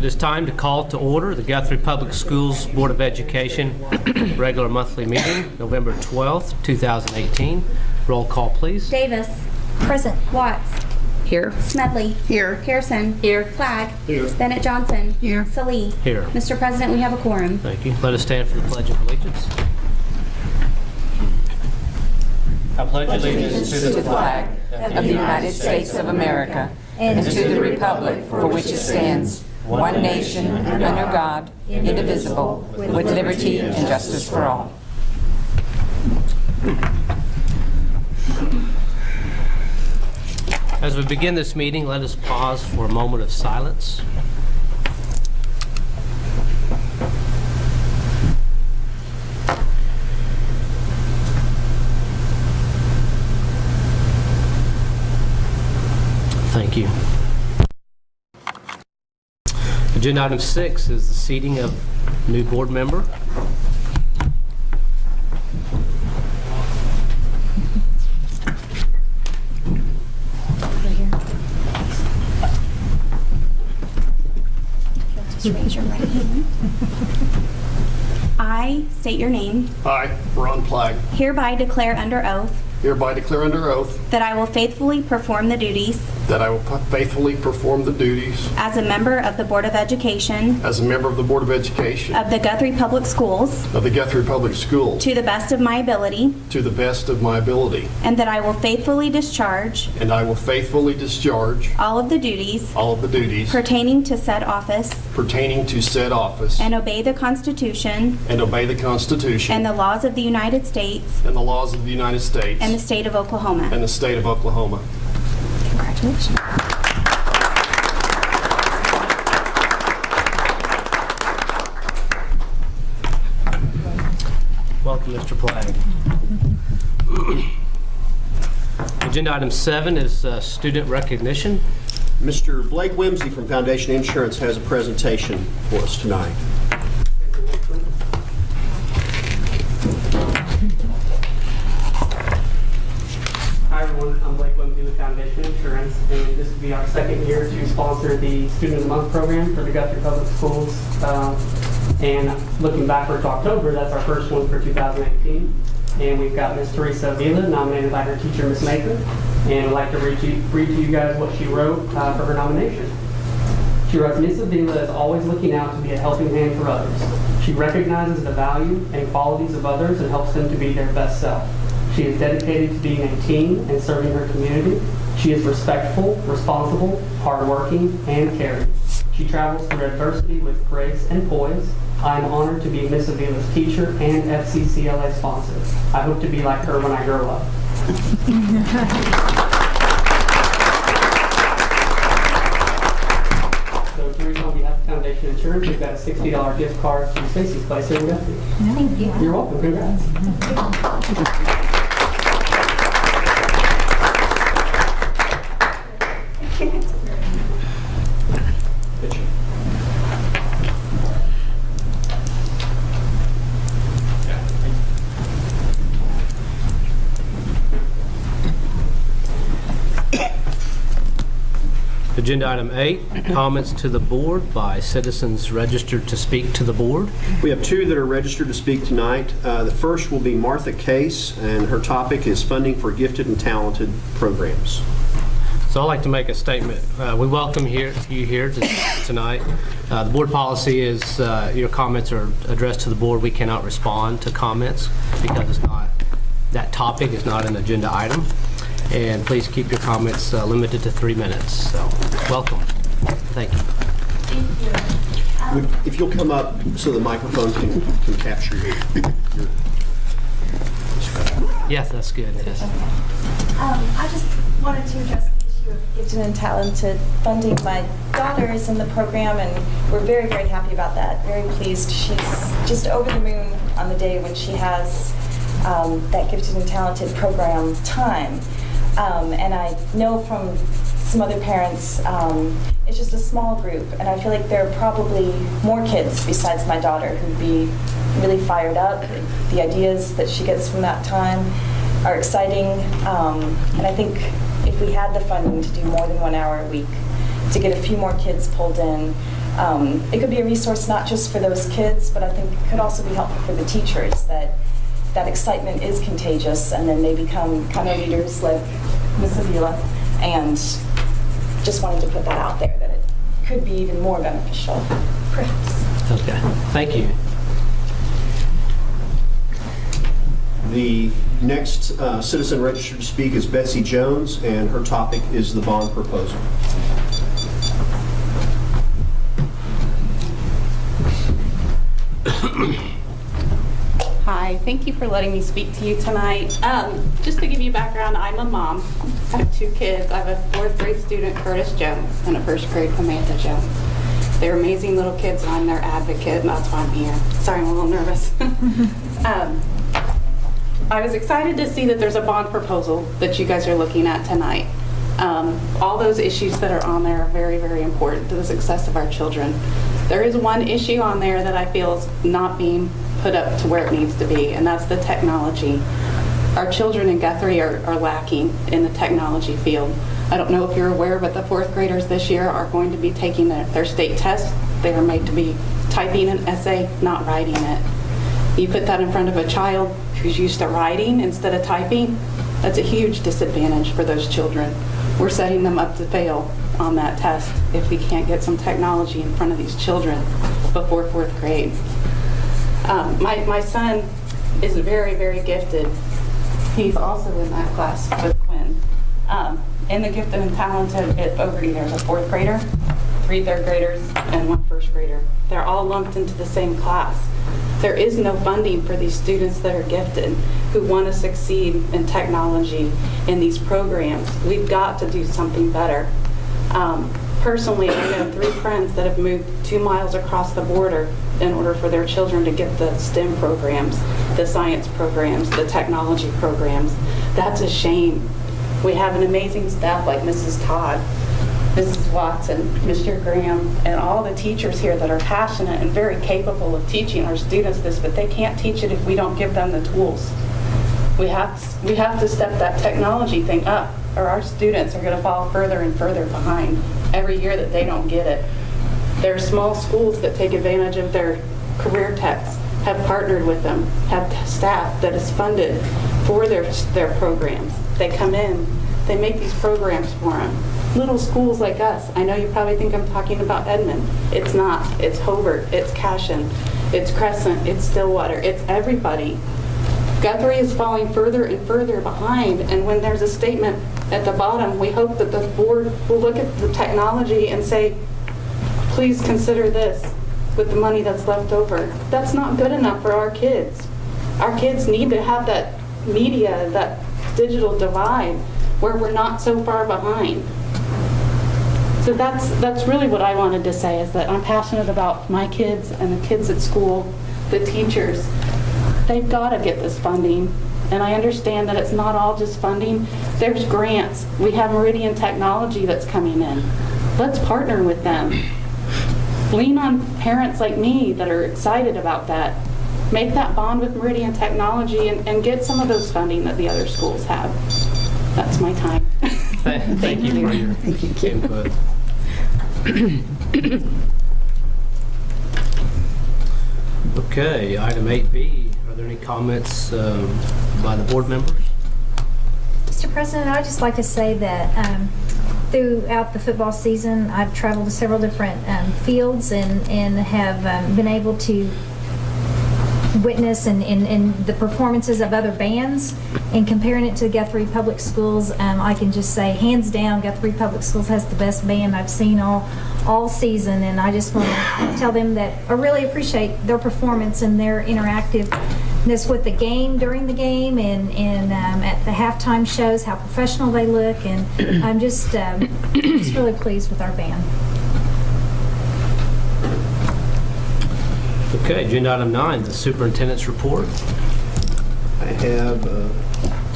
is time to call to order the Guthrie Public Schools Board of Education regular monthly meeting, November 12th, 2018. Roll call, please. Davis. Present. Watts. Here. Smedley. Here. Harrison. Here. Flagg. Here. Bennett Johnson. Here. Salee. Here. Mr. President, we have a quorum. Thank you. Let us stand for the Pledge of Allegiance. I pledge allegiance To the flag of the United States of America and to the republic for which it stands, one nation, under God, indivisible, with liberty and justice for all. As we begin this meeting, let us pause for a moment of silence. Thank you. Agenda item 6 is the seating of new board member. Just raise your right hand. I state your name. I, Ron Flagg, Hereby declare under oath hereby declare under oath that I will faithfully perform the duties that I will faithfully perform the duties as a member of the Board of Education as a member of the Board of Education of the Guthrie Public Schools of the Guthrie Public Schools to the best of my ability, to the best of my ability, and that I will faithfully discharge and I will faithfully discharge all of the duties all of the duties pertaining to said office pertaining to said office and obey the Constitution and obey the Constitution and the laws of the United States and the laws of the United States and the state of Oklahoma. and the state of Oklahoma. Congratulations. Welcome, Mr. Flagg. Agenda item 7 is student recognition. Mr. Blake Whimsy from Foundation Insurance has a presentation for us tonight. Hi everyone, I'm Blake Whimsy with Foundation Insurance, and this will be our second year to sponsor the Student of the Month program for the Guthrie Public Schools. And looking backward to October, that's our first one for 2018. And we've got Miss Teresa Avila nominated by her teacher, Miss Maker. And I'd like to read to you guys what she wrote for her nomination. She wrote, Miss Avila is always looking out to be a helping hand for others. She recognizes the value and qualities of others and helps them to be their best self. She is dedicated to being a team and serving her community. She is respectful, responsible, hardworking, and caring. She travels through adversity with grace and poise. I am honored to be Miss Avila's teacher and FCCLA sponsor. I hope to be like her when I grow up. So Teresa, on behalf of Foundation Insurance, we've got a $60 gift card to Stacy's Place here in Guthrie. Thank you. You're welcome. Congrats. Agenda item 8, comments to the board by citizens registered to speak to the board. We have two that are registered to speak tonight. The first will be Martha Case, and her topic is funding for gifted and talented programs. So I'd like to make a statement. We welcome you here tonight. The board policy is your comments are addressed to the board. We cannot respond to comments because that topic is not an agenda item. And please keep your comments limited to 3 minutes. So, welcome. Thank you. If you'll come up so the microphone can capture your Yes, that's good. Yes. I just wanted to address the issue of gifted and talented funding. My daughter is in the program, and we're very, very happy about that. Very pleased. She's just over the moon on the day when she has that gifted and talented program time. And I know from some other parents, it's just a small group, and I feel like there are probably more kids besides my daughter who'd be really fired up. The ideas that she gets from that time are exciting, and I think if we had the funding to do more than 1 hour a week, to get a few more kids pulled in, it could be a resource not just for those kids, but I think it could also be helpful for the teachers, that excitement is contagious, and then they become kind of leaders like Miss Avila, and just wanted to put that out there, that it could be even more beneficial, perhaps. Okay, thank you. The next citizen registered to speak is Betsy Jones, and her topic is the bond proposal. Hi, thank you for letting me speak to you tonight. Just to give you background, I'm a mom. I have 2 kids. I have a 4th grade student, Curtis Jones, and a 1st grade Amanda Jones. They're amazing little kids, and I'm their advocate, and that's why I'm here. Sorry, I'm a little nervous. I was excited to see that there's a bond proposal that you guys are looking at tonight. All those issues that are on there are very, very important to the success of our children. There is one issue on there that I feel is not being put up to where it needs to be, and that's the technology. Our children in Guthrie are lacking in the technology field. I don't know if you're aware, but the 4th graders this year are going to be taking their state test. They are made to be typing an essay, not writing it. You put that in front of a child who's used to writing instead of typing, that's a huge disadvantage for those children. We're setting them up to fail on that test if we can't get some technology in front of these children before 4th grade. My son is very, very gifted. He's also in that class with Quinn. In the gifted and talented at Bogarty, there's a 4th grader, 3 3rd graders, and 1 1st grader. They're all lumped into the same class. There is no funding for these students that are gifted who want to succeed in technology in these programs. We've got to do something better. Personally, I know 3 friends that have moved 2 miles across the border in order for their children to get the STEM programs, the science programs, the technology programs. That's a shame. We have an amazing staff like Mrs. Todd, Mrs. Watson, Mr. Graham, and all the teachers here that are passionate and very capable of teaching our students this, but they can't teach it if we don't give them the tools. We have to step that technology thing up, or our students are going to fall further and further behind every year that they don't get it. There are small schools that take advantage of their career techs, have partnered with them, have staff that is funded for their programs. They come in, they make these programs for them. Little schools like us, I know you probably think I'm talking about Edmond. It's not. It's Hobart, it's Cashin, it's Crescent, it's Stillwater, it's everybody. Guthrie is falling further and further behind, and when there's a statement at the bottom, we hope that the board will look at the technology and say, please consider this with the money that's left over. That's not good enough for our kids. Our kids need to have that media, that digital divide, where we're not so far behind. So that's really what I wanted to say, is that I'm passionate about my kids and the kids at school, the teachers. They've got to get this funding, and I understand that it's not all just funding. There's grants. We have Meridian Technology that's coming in. Let's partner with them. Lean on parents like me that are excited about that. Make that bond with Meridian Technology and get some of those funding that the other schools have. That's my time. Thank you for your input. Okay, item 8B. Are there any comments by the board members? Mr. President, I'd just like to say that throughout the football season, I've traveled to several different fields and have been able to witness in the performances of other bands, and comparing it to Guthrie Public Schools, I can just say hands down Guthrie Public Schools has the best band I've seen all season, and I just want to tell them that I really appreciate their performance and their interactiveness with the game, during the game, and at the halftime shows, how professional they look, and I'm just really pleased with our band. Okay, agenda item 9, the superintendent's report. I have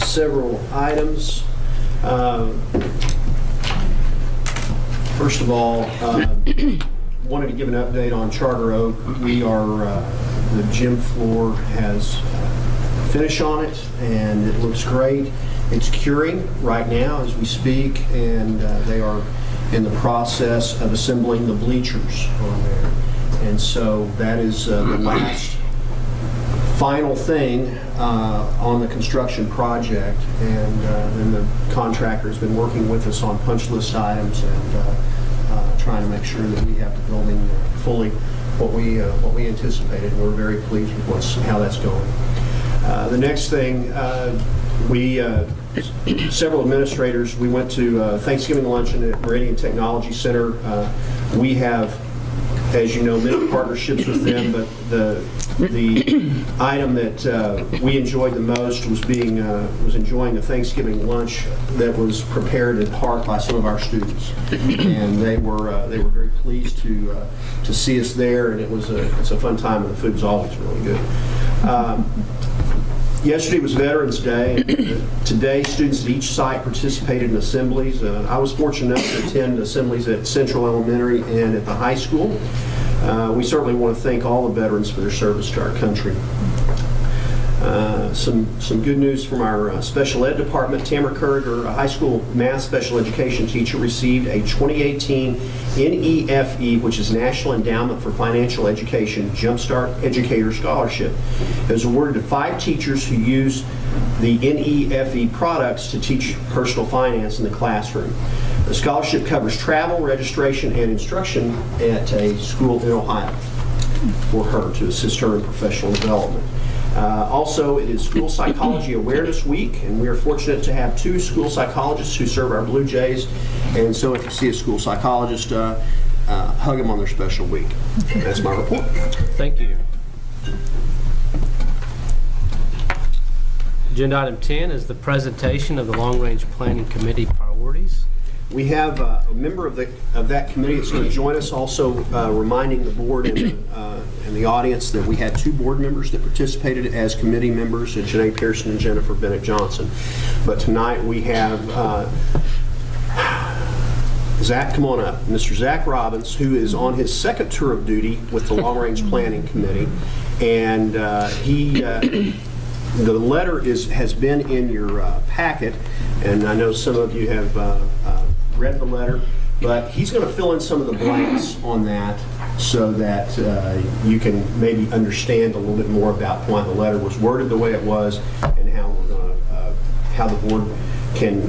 several items. First of all, wanted to give an update on Charter Oak. We are, the gym floor has finish on it, and it looks great. It's curing right now as we speak, and they are in the process of assembling the bleachers on there. And so that is the last final thing on the construction project, and then the contractor has been working with us on punch list items and trying to make sure that we have the building fully what we anticipated. We're very pleased with how that's going. The next thing, several administrators, we went to Thanksgiving luncheon at Meridian Technology Center. We have, as you know, many partnerships with them, but the item that we enjoyed the most was enjoying a Thanksgiving lunch that was prepared in part by some of our students, and they were very pleased to see us there, and it's a fun time, and the food's always really good. Yesterday was Veterans Day. Today, students at each site participated in assemblies. I was fortunate enough to attend assemblies at Central Elementary and at the high school. We certainly want to thank all the veterans for their service to our country. Some good news from our special ed department. Tamara Kurger, a high school math special education teacher, received a 2018 NEFE, which is National Endowment for Financial Education Jumpstart Educator Scholarship. It was awarded to 5 teachers who use the NEFE products to teach personal finance in the classroom. The scholarship covers travel, registration, and instruction at a school in Ohio for her to assist her in professional development. Also, it is School Psychology Awareness Week, and we are fortunate to have 2 school psychologists who serve our Blue Jays. And so if you see a school psychologist, hug them on their special week. That's my report. Thank you. Agenda item 10 is the presentation of the Long Range Planning Committee priorities. We have a member of that committee that's going to join us, also reminding the board and the audience that we had 2 board members that participated as committee members, Janae Pearson and Jennifer Bennett Johnson. But tonight we have Zach, come on up. Mr. Zach Robbins, who is on his 2nd tour of duty with the Long Range Planning Committee, and the letter has been in your packet, and I know some of you have read the letter, but he's going to fill in some of the blanks on that so that you can maybe understand a little bit more about why the letter was worded the way it was and how we're going to, how the board can.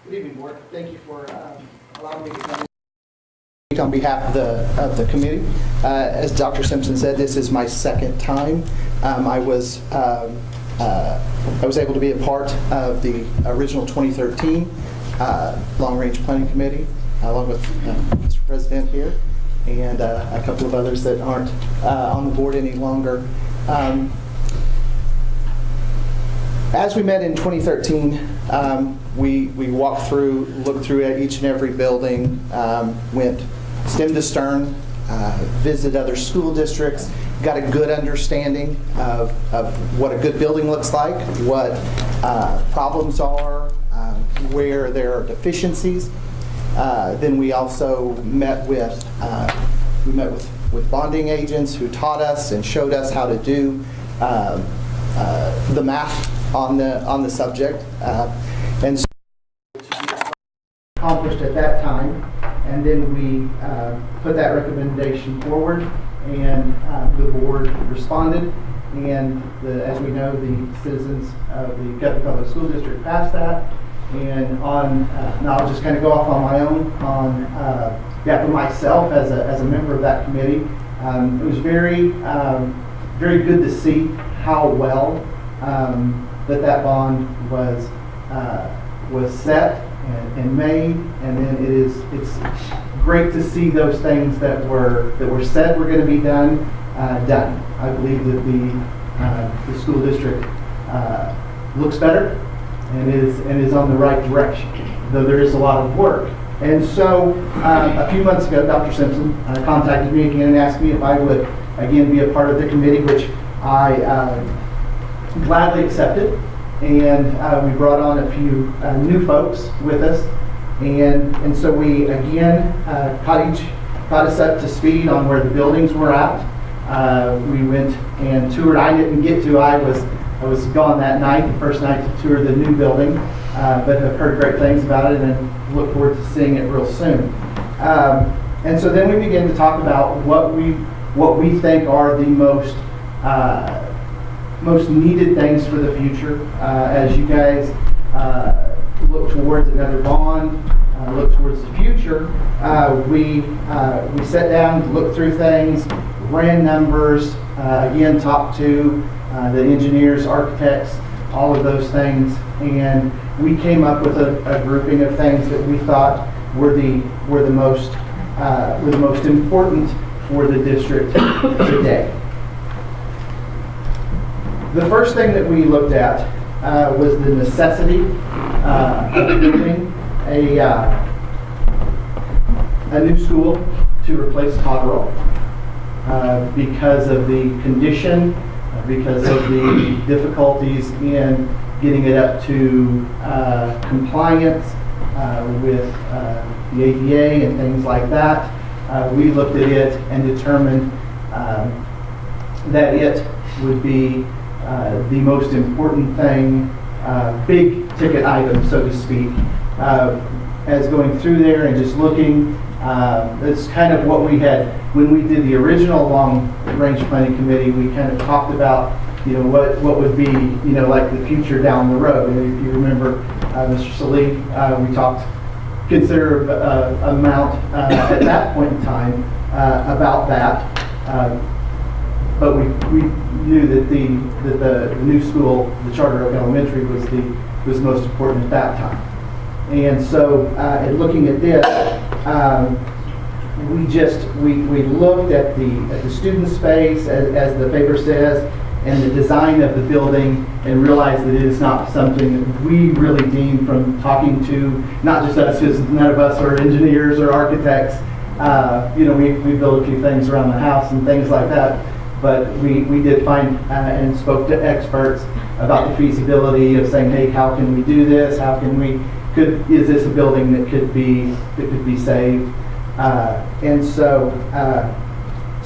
Good evening, board. Thank you for allowing me to come in on behalf of the committee. As Dr. Simpson said, this is my 2nd time. I was able to be a part of the original 2013 Long Range Planning Committee, along with Mr. President here, and a couple of others that aren't on the board any longer. As we met in 2013, we walked through, looked through at each and every building, went stem to stern, visited other school districts, got a good understanding of what a good building looks like, what problems are, where there are deficiencies. Then we also met with bonding agents who taught us and showed us how to do the math on the subject, and so accomplished at that time. And then we put that recommendation forward, and the board responded. And as we know, the citizens of the Guthrie Public School District passed that. And now I'll just kind of go off on my own on behalf of myself as a member of that committee. It was very good to see how well that bond was set and made, and then it's great to see those things that were said were going to be done. I believe that the school district looks better and is on the right direction, though there is a lot of work. And so a few months ago, Dr. Simpson contacted me again and asked me if I would again be a part of the committee, which I gladly accepted. And we brought on a few new folks with us, and so we again caught us up to speed on where the buildings were at. We went and toured. I didn't get to. I was gone that night, the first night to tour the new building. but have heard great things about it and look forward to seeing it real soon. And so then we begin to talk about what we think are the most needed things for the future. As you guys look towards another bond, look towards the future, we sat down, looked through things, ran numbers, again talked to the engineers, architects, all of those things, and we came up with a grouping of things that we thought were the most important for the district today. The first thing that we looked at was the necessity of building a new school to replace Cotterill because of the condition, because of the difficulties in getting it up to compliance with the ADA and things like that. We looked at it and determined that it would be the most important thing, big ticket item, so to speak. As going through there and just looking, it's kind of what we had when we did the original long-range planning committee. We kind of talked about, what would be, like the future down the road. And if you remember, Mr. Salee, we talked considerable amount at that point in time about that. But we knew that the new school, the Charter Oak Elementary, was most important at that time. And so, in looking at this, we looked at the student space, as the paper says, and the design of the building, and realized that it is not something that we really deem, from talking to not just us, because none of us are engineers or architects. We built a few things around the house and things like that, but we did find and spoke to experts about the feasibility of saying, hey, how can we do this? How can we? Is this a building that could be saved? And so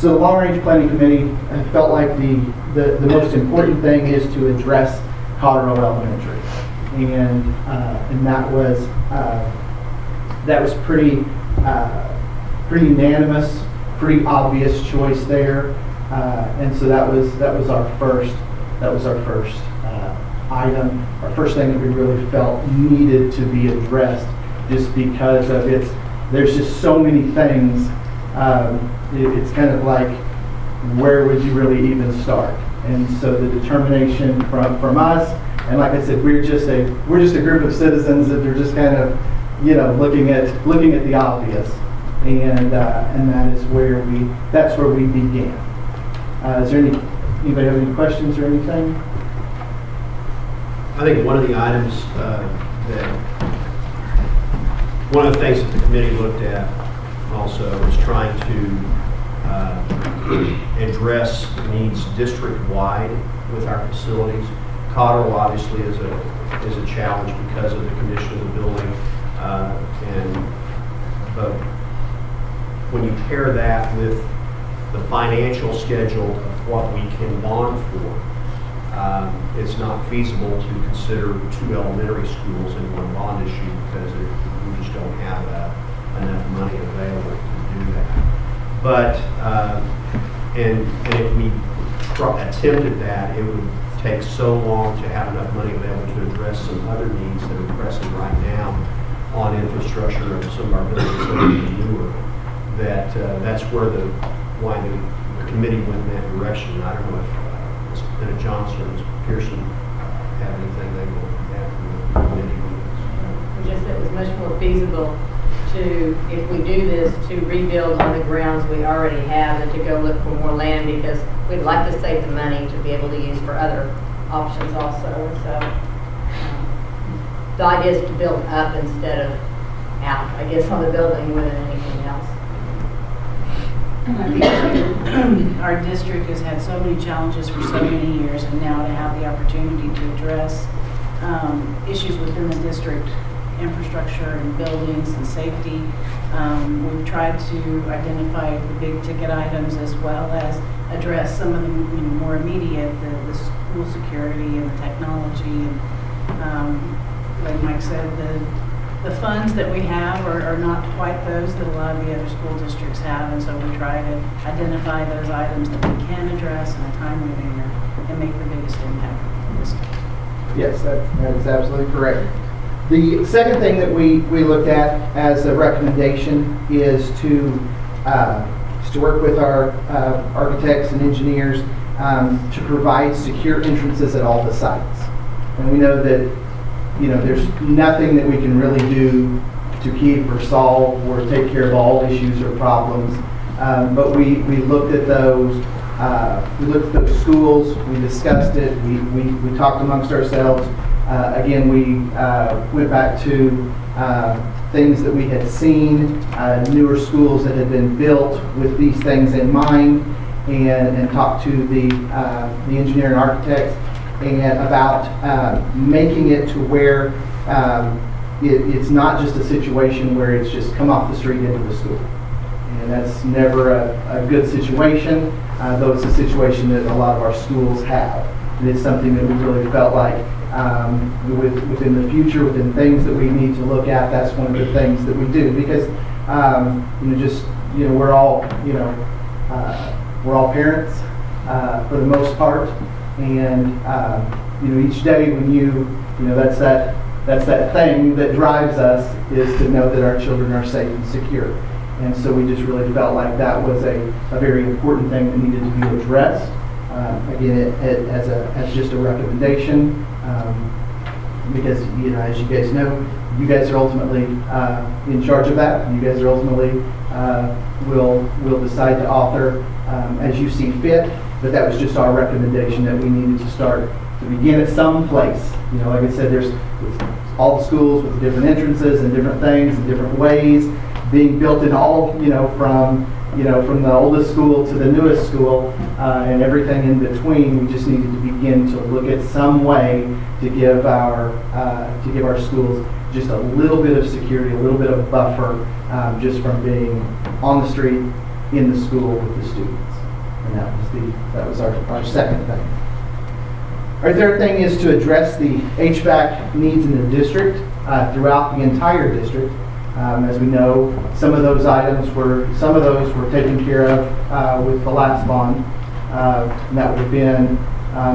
the Long Range Planning Committee felt like the most important thing is to address Cotterill Elementary, and that was pretty unanimous, pretty obvious choice there, and so that was our first item, our first thing that we really felt needed to be addressed, just because of there's just so many things. It's kind of like, where would you really even start? And so the determination from us, and like I said, we're just a group of citizens that are just kind of, looking at the obvious, and that's where we began. Is there anybody have any questions or anything? I think one of the items one of the things that the committee looked at also was trying to address needs district-wide with our facilities. Cotterill obviously is a challenge because of the condition of the building, but when you pair that with the financial schedule of what we can bond for, it's not feasible to consider 2 elementary schools in one bond issue, because we just don't have enough money available to do that. But and if we attempted that, it would take so long to have enough money available to address some other needs that are pressing right now on infrastructure of some of our buildings that are newer, that that's where why the committee went in that direction. I don't know if Lieutenant Johnson or Mr. Pearson have anything they want to add from the committee. Just that it was much more feasible to, if we do this, to rebuild on the grounds we already have than to go look for more land, because we'd like to save the money to be able to use for other options also. So the idea is to build up instead of out, I guess, on the building more than anything else. Our district has had so many challenges for so many years, and now to have the opportunity to address issues within the district, infrastructure and buildings and safety. We've tried to identify the big ticket items, as well as address some of the more immediate, the school security and the technology. And like Mike said, the funds that we have are not quite those that a lot of the other school districts have, and so we try to identify those items that we can address in a timely manner and make the biggest impact on the district. Yes, that is absolutely correct. The second thing that we looked at as a recommendation is to work with our architects and engineers to provide secure entrances at all the sites. And we know that, you know, there's nothing that we can really do to keep or solve or take care of all issues or problems. But we looked at those. We looked at those schools. We discussed it. We talked amongst ourselves. Again, we went back to things that we had seen, newer schools that had been built with these things in mind, and talked to the engineer and architects and about making it to where it's not just a situation where it's just come off the street into the school. And that's never a good situation, though it's a situation that a lot of our schools have. And it's something that we really felt like within the future, within things that we need to look at, that's one of the things that we do. Because, we're all, we're all parents for the most part. And, each day when that's that thing that drives us, is to know that our children are safe and secure. And so we just really felt like that was a very important thing that needed to be addressed. Again, as just a recommendation, because as you guys know, you guys are ultimately in charge of that. You guys are ultimately will decide to author as you see fit. But that was just our recommendation that we needed to start to begin at some place. Like I said, there's all the schools with different entrances and different things and different ways being built in all, from the oldest school to the newest school, and everything in between. We just needed to begin to look at some way to give our schools just a little bit of security, a little bit of buffer, just from being on the street, in the school with the students. And that was our second thing. Our third thing is to address the HVAC needs in the district throughout the entire district. As we know, some of those were taken care of with the last bond. And that would have been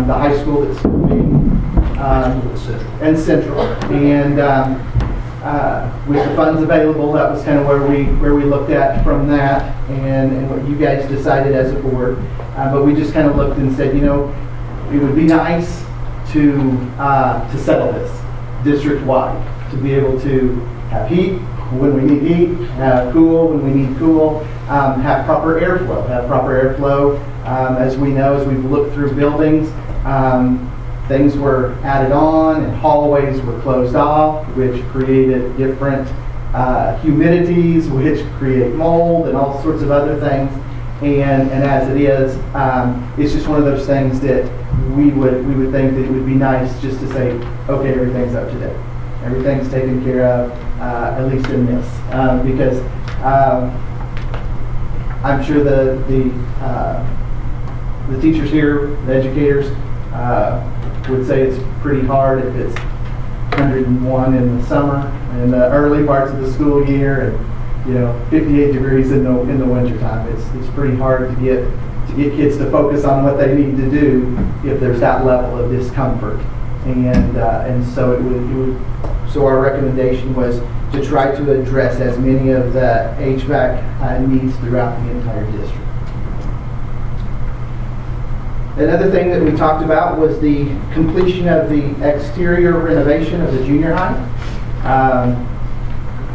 the high school that's being and Central. And with the funds available, that was kind of where we looked at from that, and what you guys decided as a board. But we just kind of looked and said, it would be nice to settle this district-wide, to be able to have heat when we need heat, have cool when we need cool, have proper airflow. As we know, as we've looked through buildings, things were added on and hallways were closed off, which created different humidities, which create mold and all sorts of other things. And as it is, it's just one of those things that we would think that it would be nice just to say, okay, everything's up to date. Everything's taken care of, at least in this, because I'm sure the teachers here, the educators, would say it's pretty hard if it's 101 in the summer and the early parts of the school year, and 58 degrees in the winter time. It's pretty hard to get kids to focus on what they need to do if there's that level of discomfort. And so so our recommendation was to try to address as many of the HVAC needs throughout the entire district. Another thing that we talked about was the completion of the exterior renovation of the junior high.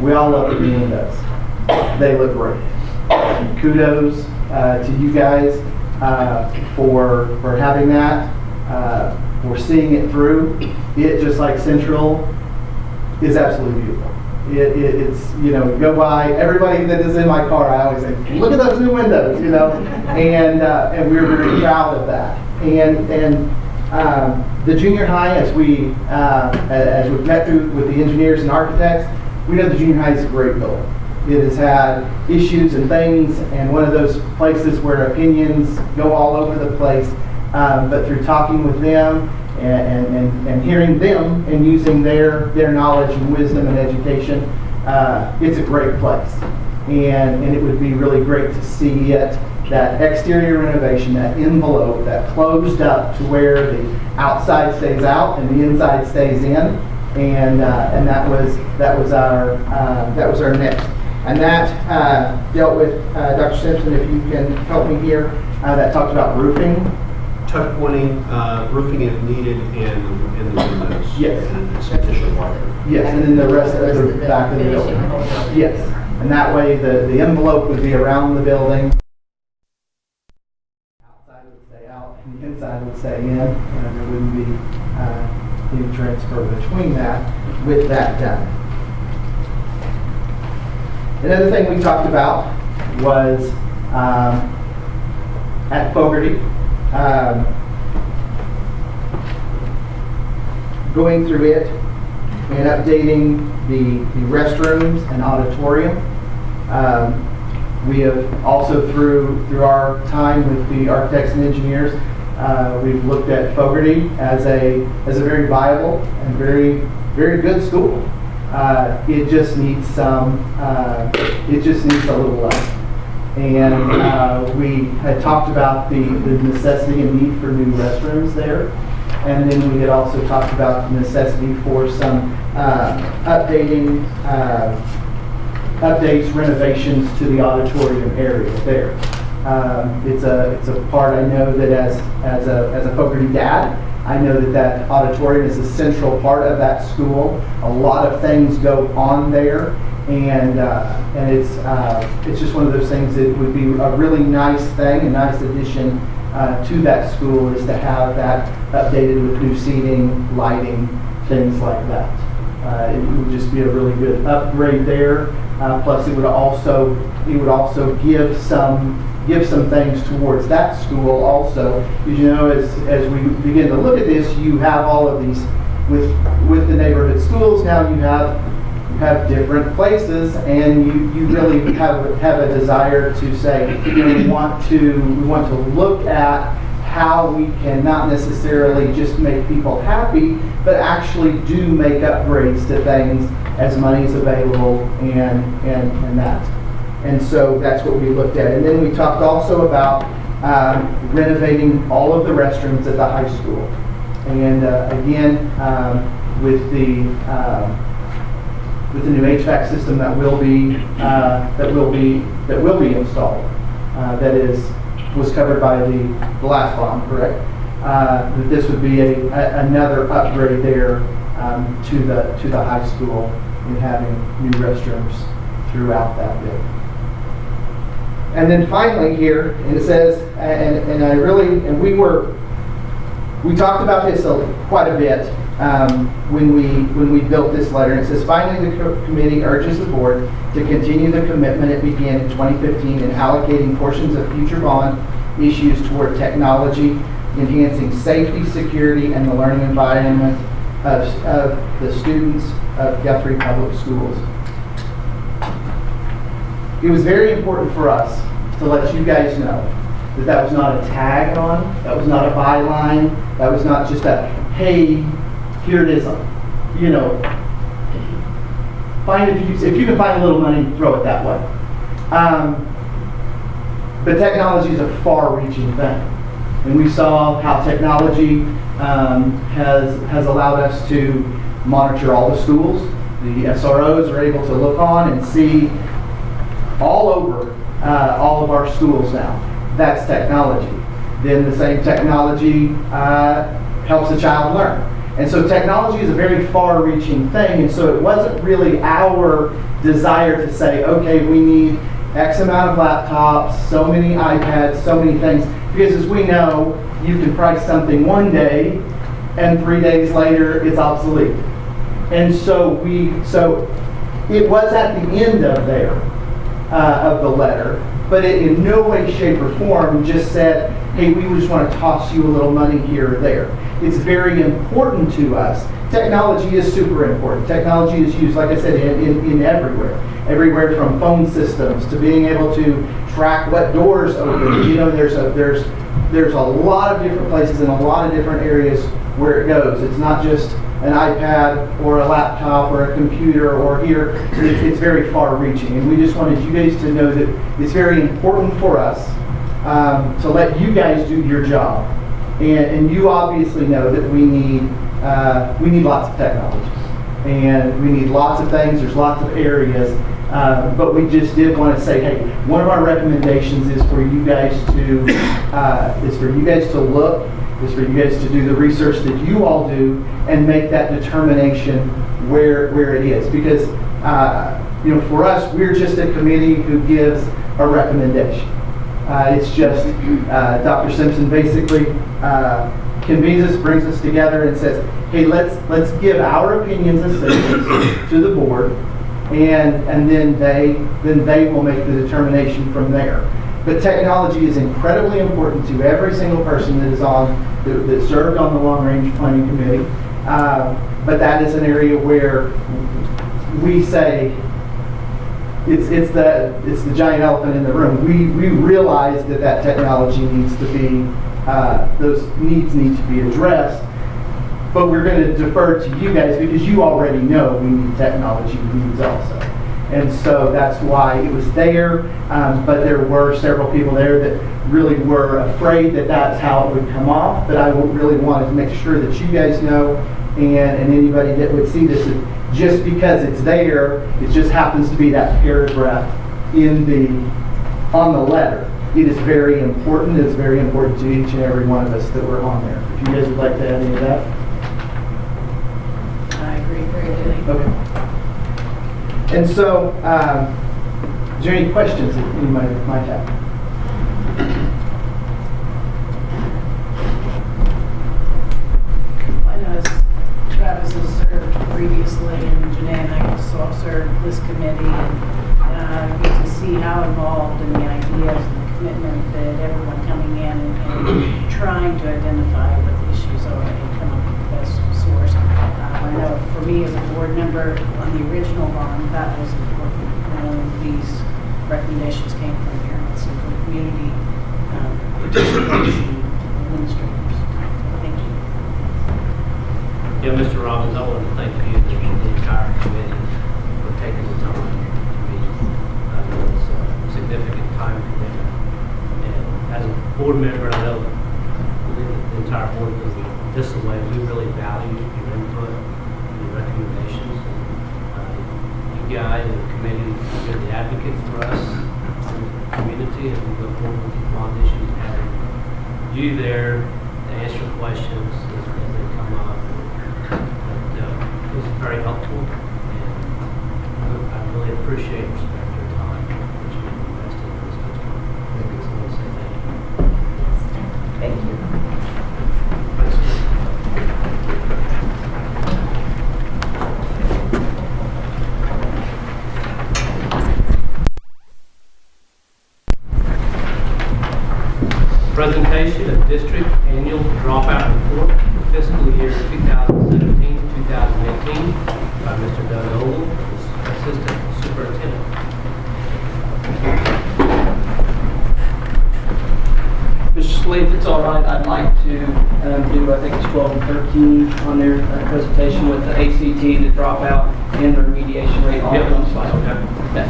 We all love the new windows. They look great. And kudos to you guys for having that, for seeing it through. It, just like Central, is absolutely beautiful. It's go by, everybody that is in my car, I always say, look at those new windows, and we're very proud of that. And the junior high, as we've met through with the engineers and architects, we know the junior high is a great building. It has had issues and things, and one of those places where opinions go all over the place. But through talking with them and hearing them and using their knowledge and wisdom and education, it's a great place. And it would be really great to see it, that exterior renovation, that envelope, that closed up to where the outside stays out and the inside stays in. And that was our next. And that dealt with, Dr. Simpson, if you can help me here, that talked about roofing. Tuck pointing, roofing if needed, and the windows. Yes. And it's additional water. Yes, and then the rest of the back of the building. Yes, and that way the envelope would be around the building. Outside would stay out, and the inside would stay in, and there wouldn't be any transfer between that with that done. Another thing we talked about was at Fogarty, going through it and updating the restrooms and auditorium. We have also, through our time with the architects and engineers, we've looked at Fogarty as a very viable and very good school. It just needs a little love. And we had talked about the necessity and need for new restrooms there. And then we had also talked about the necessity for some updates, renovations to the auditorium area there. It's a part I know that as a Fogarty dad, I know that auditorium is a central part of that school. A lot of things go on there, and it's just one of those things that would be a really nice thing, a nice addition to that school, is to have that updated with new seating, lighting, things like that. It would just be a really good upgrade there. Plus, it would also give some things towards that school also. As you know, as we begin to look at this, you have all of these with the neighborhood schools. Now you have different places, and you really have a desire to say, we want to look at how we can not necessarily just make people happy, but actually do make upgrades to things as money is available and that. And so that's what we looked at. And then we talked also about renovating all of the restrooms at the high school. And again, with the new HVAC system that will be installed, was covered by the last bond, correct? That this would be another upgrade there to the high school in having new restrooms throughout that building. And then finally here, and it says, we talked about this quite a bit when we built this letter. And it says, finally, the committee urges the board to continue the commitment it began in 2015 in allocating portions of future bond issues toward technology, enhancing safety, security, and the learning environment of the students of Guthrie Public Schools. It was very important for us to let you guys know that was not a tag on, that was not a byline, that was not just a, hey, here it is, if you can find a little money, throw it that way. But technology is a far-reaching thing. And we saw how technology has allowed us to monitor all the schools. The SROs are able to look on and see all over all of our schools now. That's technology. Then the same technology helps the child learn. And so technology is a very far-reaching thing, and so it wasn't really our desire to say, okay, we need X amount of laptops, so many iPads, so many things, because as we know, you can price something one day, and 3 days later, it's obsolete. And so it was at the end of the letter, but it in no way, shape, or form just said, hey, we just want to toss you a little money here or there. It's very important to us. Technology is super important. Technology is used, like I said, in everywhere. Everywhere from phone systems to being able to track what doors open. There's a lot of different places in a lot of different areas where it goes. It's not just an iPad or a laptop or a computer or here. It's very far-reaching, and we just wanted you guys to know that it's very important for us to let you guys do your job. And you obviously know that we need lots of technology, and we need lots of things. There's lots of areas, but we just did want to say, hey, one of our recommendations is for you guys to look, is for you guys to do the research that you all do and make that determination where it is. Because for us, we're just a committee who gives a recommendation. It's just Dr. Simpson basically convenes us, brings us together, and says, "Hey, let's give our opinions as citizens to the board, and then they will make the determination from there." But technology is incredibly important to every single person that served on the Long Range Planning Committee. But that is an area where we say, it's the giant elephant in the room. We realize that technology needs to be, those needs need to be addressed, but we're going to defer to you guys because you already know we need technology needs also. And so that's why it was there, but there were several people there that really were afraid that that's how it would come off, but I really wanted to make sure that you guys know, and anybody that would see this, just because it's there, it just happens to be that paragraph on the letter. It is very important. It's very important to each and every one of us that were on there. If you guys would like to add any of that. I agree very good. Okay. And so, is there any questions that anybody might have? I know Travis has served previously, and Janae and I also served this committee, and get to see how involved in the ideas and the commitment that everyone coming in and trying to identify what the issues are and come up with the best source. I know for me as a board member on the original bond, that was important. These recommendations came from parents and from community participants and administrators. Thank you. Yeah, Mr. Robbins, I want to thank you and the entire committee for taking the time to meet. It's a significant time commitment. And as a board member, I know the entire board feels this way. We really value your input and your recommendations. You guys and the committee, you're the advocates for us in the community, and we go forward with these bond issues, having you there to answer questions as they come up. It was very helpful, and I really appreciate and respect your time that you invested in this district. I just want to say thank you. Thank you. Presentation of District Annual Dropout Report for fiscal year 2017-2018 by Mr. Doug Ogle, Assistant Superintendent. Mr. Sleep, if it's all right, I'd like to do, I think it's 12 and 13 on their presentation with the ACT, the dropout, and the remediation rate all on the slide. Okay.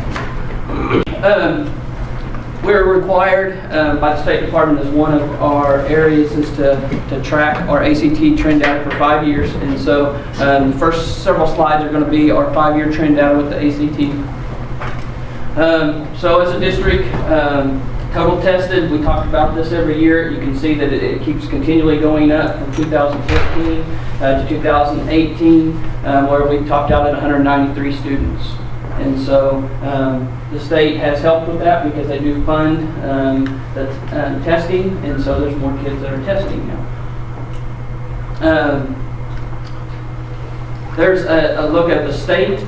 We're required by the State Department, as one of our areas is to track our ACT trend data for 5 years. And so the first several slides are going to be our 5-year trend data with the ACT. So as a district, total tested, we talk about this every year. You can see that it keeps continually going up from 2014 to 2018, where we topped out at 193 students. And so the state has helped with that because they do fund the testing, and so there's more kids that are testing now. There's a look at the state.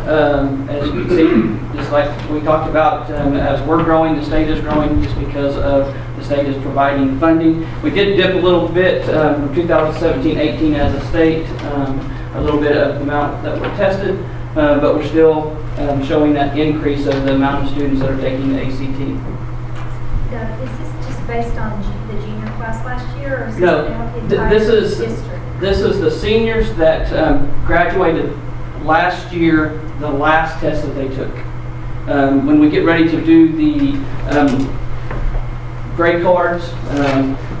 As you can see, just like we talked about, as we're growing, the state is growing just because of the state is providing funding. We did dip a little bit from 2017-18 as a state, a little bit of the amount that were tested, but we're still showing that increase of the amount of students that are taking the ACT. Doug, is this just based on the junior class last year, or is No, this the entire this is district? This is the seniors that graduated last year, the last test that they took. When we get ready to do the grade cards,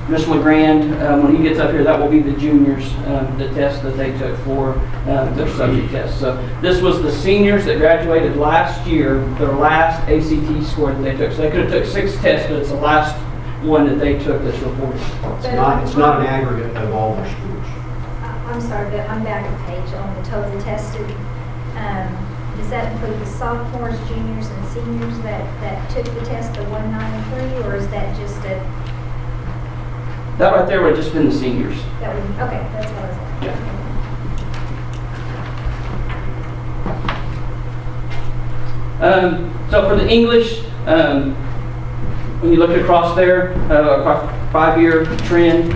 Mr. LeGrand, when he gets up here, that will be the juniors, the test that they took for their subject test. So this was the seniors that graduated last year, their last ACT score that they took. So they could have took 6 tests, but it's the last one that they took that's reported. It's not an aggregate of all their schools. I'm sorry, but I'm back a page on the total tested. Does that include the sophomores, juniors, and seniors that took the test, the 1, 9, and 3, or is that just a? That right there would have just been the seniors. That would, okay, that's what I was like. Yeah. So for the English, when you look across there, across 5-year trend,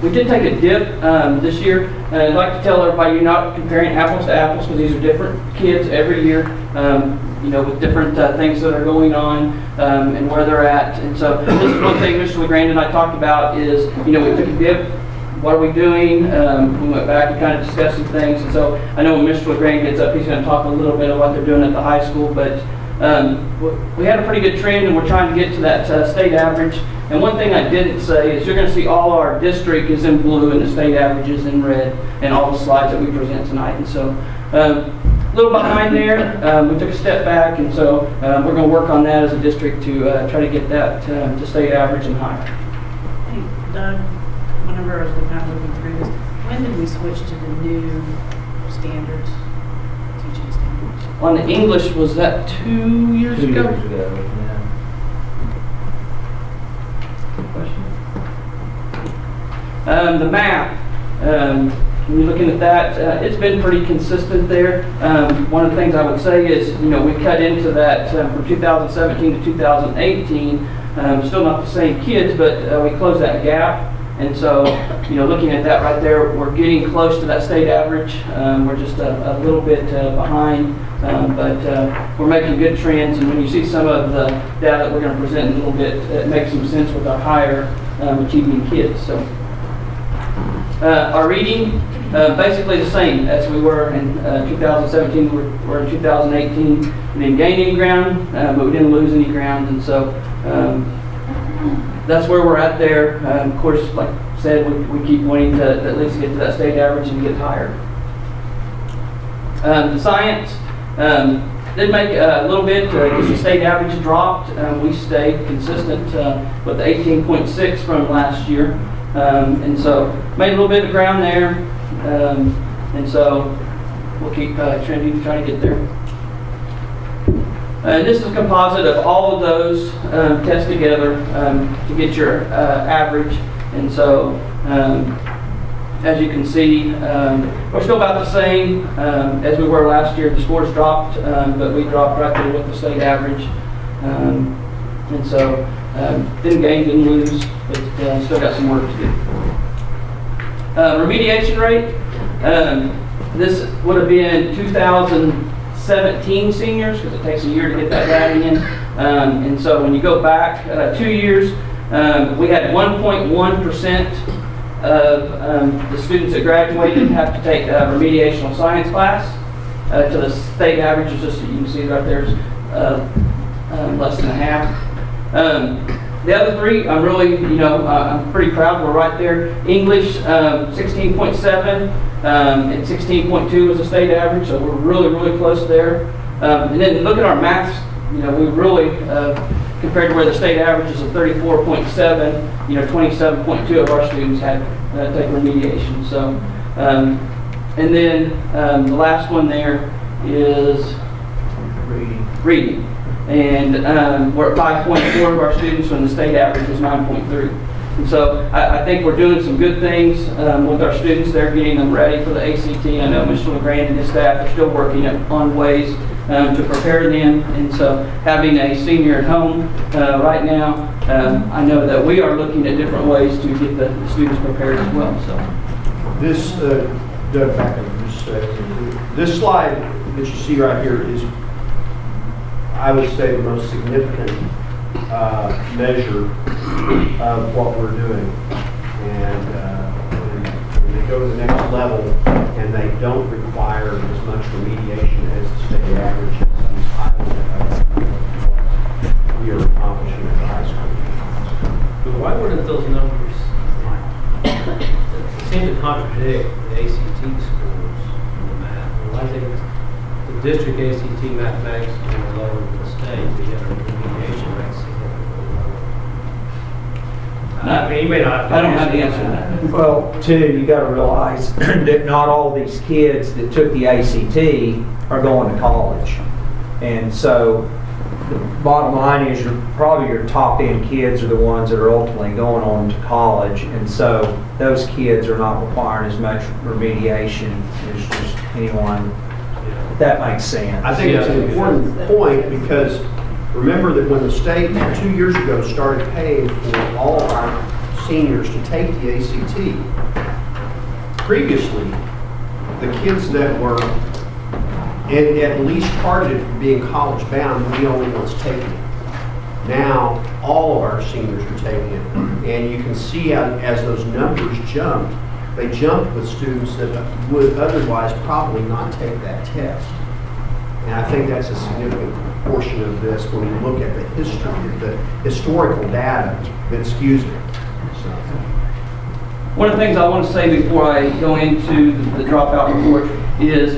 we did take a dip this year. And I'd like to tell everybody you're not comparing apples to apples because these are different kids every year, you know, with different things that are going on and where they're at. And so this is one thing Mr. LeGrand and I talked about is, you know, we took a dip. What are we doing? We went back and kind of discussed some things. And so I know when Mr. LeGrand gets up, he's going to talk a little bit about what they're doing at the high school. But we had a pretty good trend, and we're trying to get to that state average. And one thing I didn't say is you're going to see all our district is in blue and the state average is in red in all the slides that we present tonight. And so a little behind there, we took a step back, and so we're going to work on that as a district to try to get that to state average and higher. Hey, Doug, whenever I was kind of looking through this, when did we switch to the new standards, teaching standards? On the English, was that 2 years ago? 2 years ago, yeah. The math, when you're looking at that, it's been pretty consistent there. One of the things I would say is, you know, we cut into that from 2017 to 2018, still not the same kids, but we closed that gap. And so, you know, looking at that right there, we're getting close to that state average. We're just a little bit behind, but we're making good trends. And when you see some of the data that we're going to present in a little bit, it makes some sense with our higher achieving kids. So, our reading, basically the same as we were in 2017. We're in 2018. We didn't gain any ground, but we didn't lose any ground. And so, that's where we're at there. Of course, like I said, we keep wanting to at least get to that state average and get higher. The science did make a little bit because the state average dropped. We stayed consistent with the 18.6 from last year. And so made a little bit of ground there. And so we'll keep trending, trying to get there. This is a composite of all of those tests together to get your average. And so, as you can see, we're still about the same as we were last year. The scores dropped, but we dropped right there with the state average. And so, didn't gain, didn't lose, but still got some work to do. Remediation rate, this would have been 2017 seniors, because it takes a year to get that data in. And so when you go back 2 years, we had 1.1% of the students that graduated have to take a remediational science class. To the state average is just, you can see right there, is less than a half. The other three, I'm really, I'm pretty proud. We're right there. English, 16.7, and 16.2 was the state average, so we're really, really close there. And then look at our maths. We really, compared to where the state average is of 34.7, 27.2 of our students had taken remediation. So, and then the last one there is reading. And we're at 5.4 of our students when the state average was 9.3. And so I think we're doing some good things with our students. They're getting them ready for the ACT. I know Mr. LeGrand and his staff are still working on ways to prepare them. And so having a senior at home right now, I know that we are looking at different ways to get the students prepared as well. So this, Doug, back up just a second. This slide that you see right here is, I would say, the most significant measure of what we're doing. And when they go go to the next level, and they don't require as much remediation as the state average. It's highly what we are accomplishing at the high school. But why wouldn't those numbers seem to contradict the ACT scores in the math? Why is it the district ACT mathematics is lower than the state, but yet our remediation rates significantly lower? I mean, you may not. I don't have the answer to that. Well, too, you got to realize that not all these kids that took the ACT are going to college. And so the bottom line is probably your top end kids are the ones that are ultimately going on to college. And so those kids are not requiring as much remediation as just anyone. If that makes sense. I think it's an important point because remember that when the state 2 years ago started paying for all of our seniors to take the ACT, previously the kids that were at least targeted for being college bound were the only ones taking it. Now all of our seniors are taking it, and you can see as those numbers jumped, they jumped with students that would otherwise probably not take that test. And I think that's a significant portion of this when you look at the history, the historical data that skews it. So. One of the things I want to say before I go into the dropout report is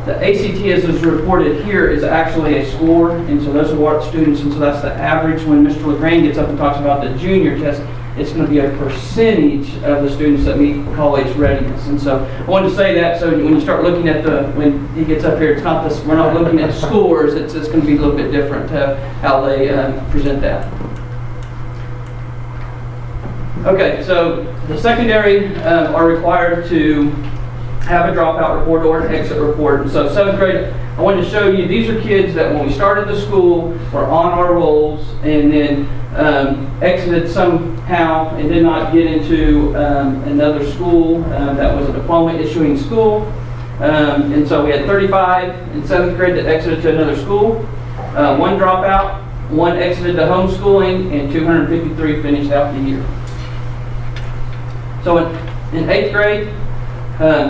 the ACT as is reported here is actually a score, and so those are what students, and so that's the average. When Mr. LaGrange gets up and talks about the junior test, it's going to be a percentage of the students that meet college readiness. And so I wanted to say that so when you start looking at when he gets up here, it's not this, we're not looking at scores, it's going to be a little bit different how they present that. Okay, so the secondary are required to have a dropout report or an exit report. And so 7th grade, I wanted to show you, these are kids that when we started the school were on our rolls and then exited somehow and did not get into another school that was a diploma issuing school. And so we had 35 in 7th grade that exited to another school, 1 dropout, 1 exited to homeschooling, and 253 finished out the year. So in 8th grade,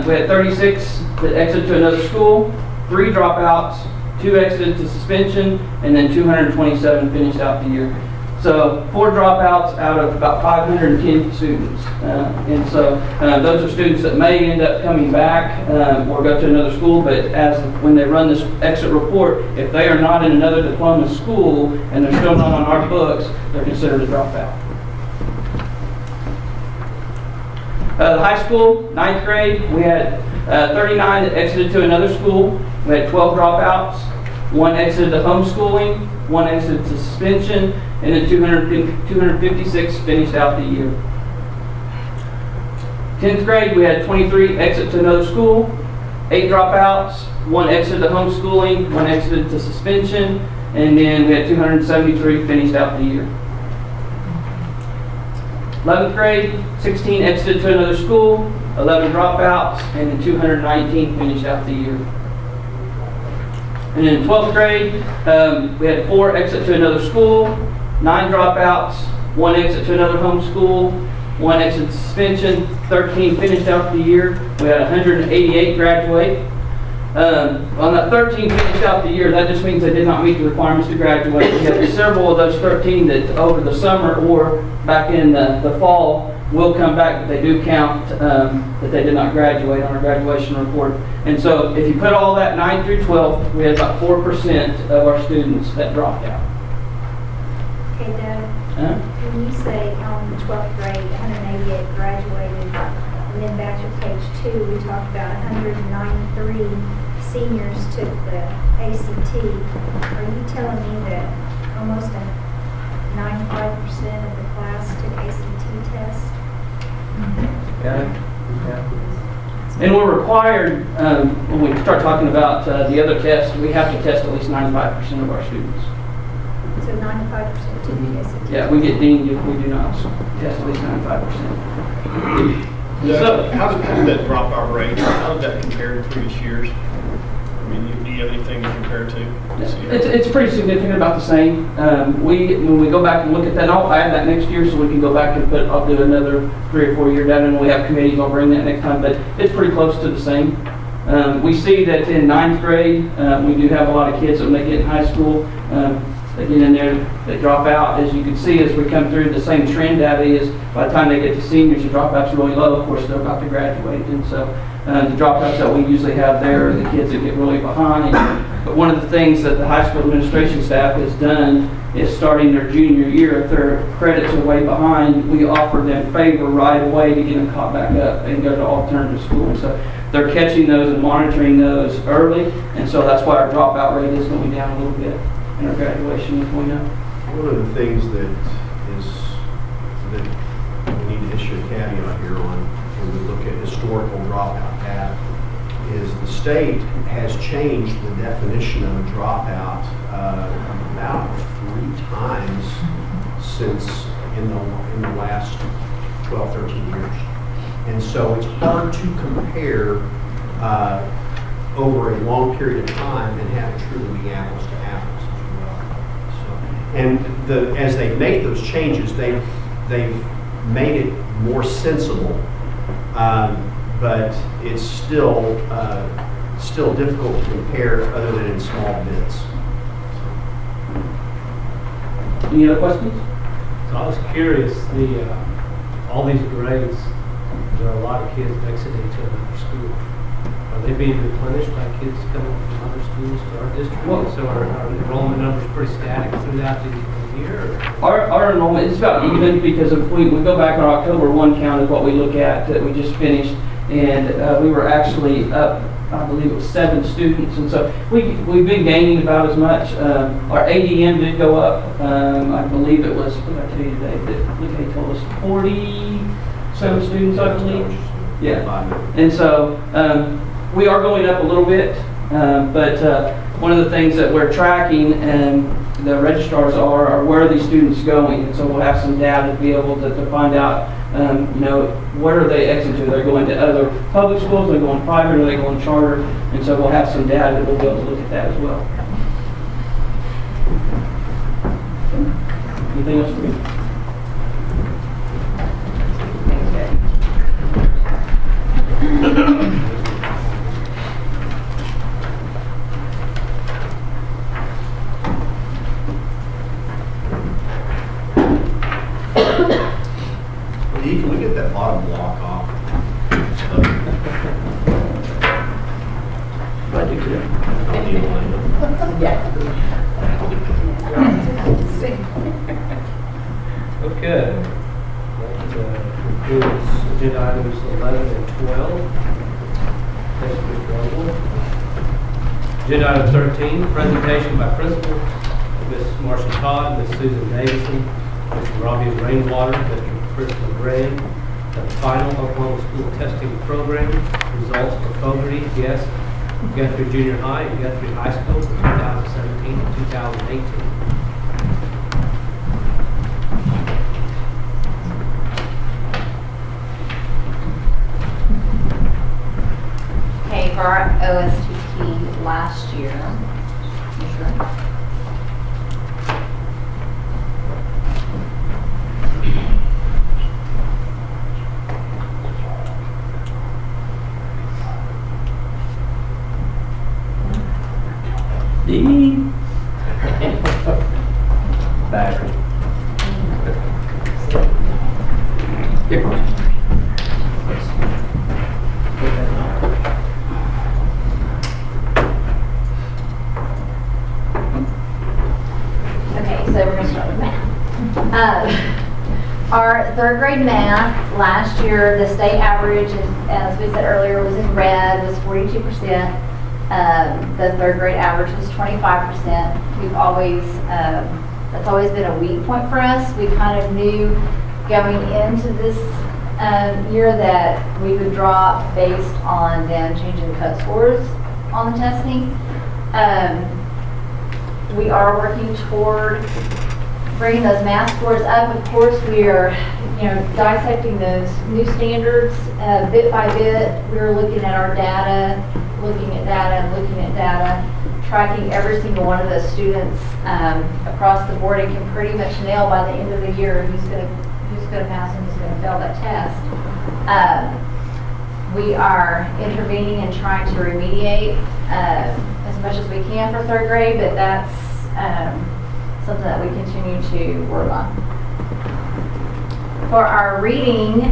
we had 36 that exited to another school, 3 dropouts, 2 exited to suspension, and then 227 finished out the year. So 4 dropouts out of about 510 students. And so those are students that may end up coming back or go to another school, but when they run this exit report, if they are not in another diploma school and they're still not on our books, they're considered a dropout. The high school, 9th grade, we had 39 that exited to another school. We had 12 dropouts, 1 exited to homeschooling, 1 exited to suspension, and then 256 finished out the year. 10th grade, we had 23 exit to another school, 8 dropouts, 1 exited to homeschooling, 1 exited to suspension, and then we had 273 finished out the year. 11th grade, 16 exited to another school, 11 dropouts, and then 219 finished out the year. And in 12th grade, we had 4 exit to another school, 9 dropouts, 1 exit to another homeschool, 1 exit to suspension, 13 finished out the year. We had 188 graduate. On that 13 finished out the year, that just means they did not meet the requirements to graduate. We had several of those 13 that over the summer or back in the fall will come back, but they do count that they did not graduate on our graduation report. And so if you put all that 9 through 12, we had about 4% of our students that dropped out. Okay, Doug, when you say on the 12th grade, 188 graduated, and then back to page 2, we talked about 193 seniors took the ACT. Are you telling me that almost 95% of the class took ACT test? Yeah. And we're required, when we start talking about the other tests, we have to test at least 95% of our students. So 95% took the ACT. Yeah, we get dinged if we do not test at least 95%. So, how did that dropout rate, how did that compare to previous years? I mean, you you have anything to compare to? It's pretty significant, about the same. When we go back and look at that, and I'll add that next year so we can go back and I'll do another 3 or 4 year data, and when we have committees, I'll bring that next time, but it's pretty close to the same. We see that in 9th grade, we do have a lot of kids that when they get in high school, they get in there, they drop out. As you can see, as we come through, the same trend data is by the time they get to seniors, the dropouts are really low. Of course, they're about to graduate, and so the dropouts that we usually have there are the kids that get really behind. But one of the things that the high school administration staff has done is starting their junior year, if their credits are way behind, we offer them favor right away to get them caught back up and go to alternative school. So they're catching those and monitoring those early, and so that's why our dropout rate is going down a little bit, and our graduation is going up. One of the things that we need to issue a caveat here on when we look at historical dropout data is the state has changed the definition of a dropout about 3 times since in the last 12, 13 years. And so it's hard to compare over a long period of time and have it truly be apples to apples as well. So, and as they make those changes, they've made it more sensible, but it's still difficult to compare other than in small bits. Any other questions? So I was curious, all these grades, there are a lot of kids exiting to another school. Are they being replenished by kids coming from other schools to our district? So are enrollment numbers pretty static throughout the year? Our enrollment is about even, because if we go back on October 1 count is what we look at that we just finished, and we were actually up, I believe it was 7 students, and so we've been gaining about as much. Our ADM did go up. I believe it was, what did I tell you today? They told us 47 students, I believe. Yeah. And so we are going up a little bit, but one of the things that we're tracking and the registrars are where are these students going, and so we'll have some data to be able to find out, where are they exiting to? They're going to other public schools, they're going private, or they're going charter, and so we'll have some data that we'll be able to look at that as well. Anything else for me? Can we get that bottom block off? I do too. I'll need a line. Yeah. Okay. That concludes agenda items 11 and 12. Thanks for your trouble. Agenda item 13, presentation by Principal Ms. Marcia Todd, Ms. Susan Davison, Mr. Robbie Rainwater, Mr. Crystal Gray, the final Oklahoma School Testing Program results for Fogarty, yes, Guthrie Junior High and Guthrie High School for 2017 and 2018. Okay, for our OSTT last year, sure. Battery. Okay, so we're going to start with math. Our third grade math, last year, the state average, as we said earlier, was in red, was 42%. The third grade average was 25%. We've always, that's always been a weak point for us. We kind of knew going into this year that we would drop based on them changing the cut scores on the testing. We are working toward bringing those math scores up. Of course, we are, dissecting those new standards bit by bit. We're looking at our data, looking at data, and looking at data. tracking every single one of those students across the board and can pretty much nail by the end of the year who's going to pass and who's going to fail that test. We are intervening and trying to remediate as much as we can for third grade, but that's something that we continue to work on. For our reading,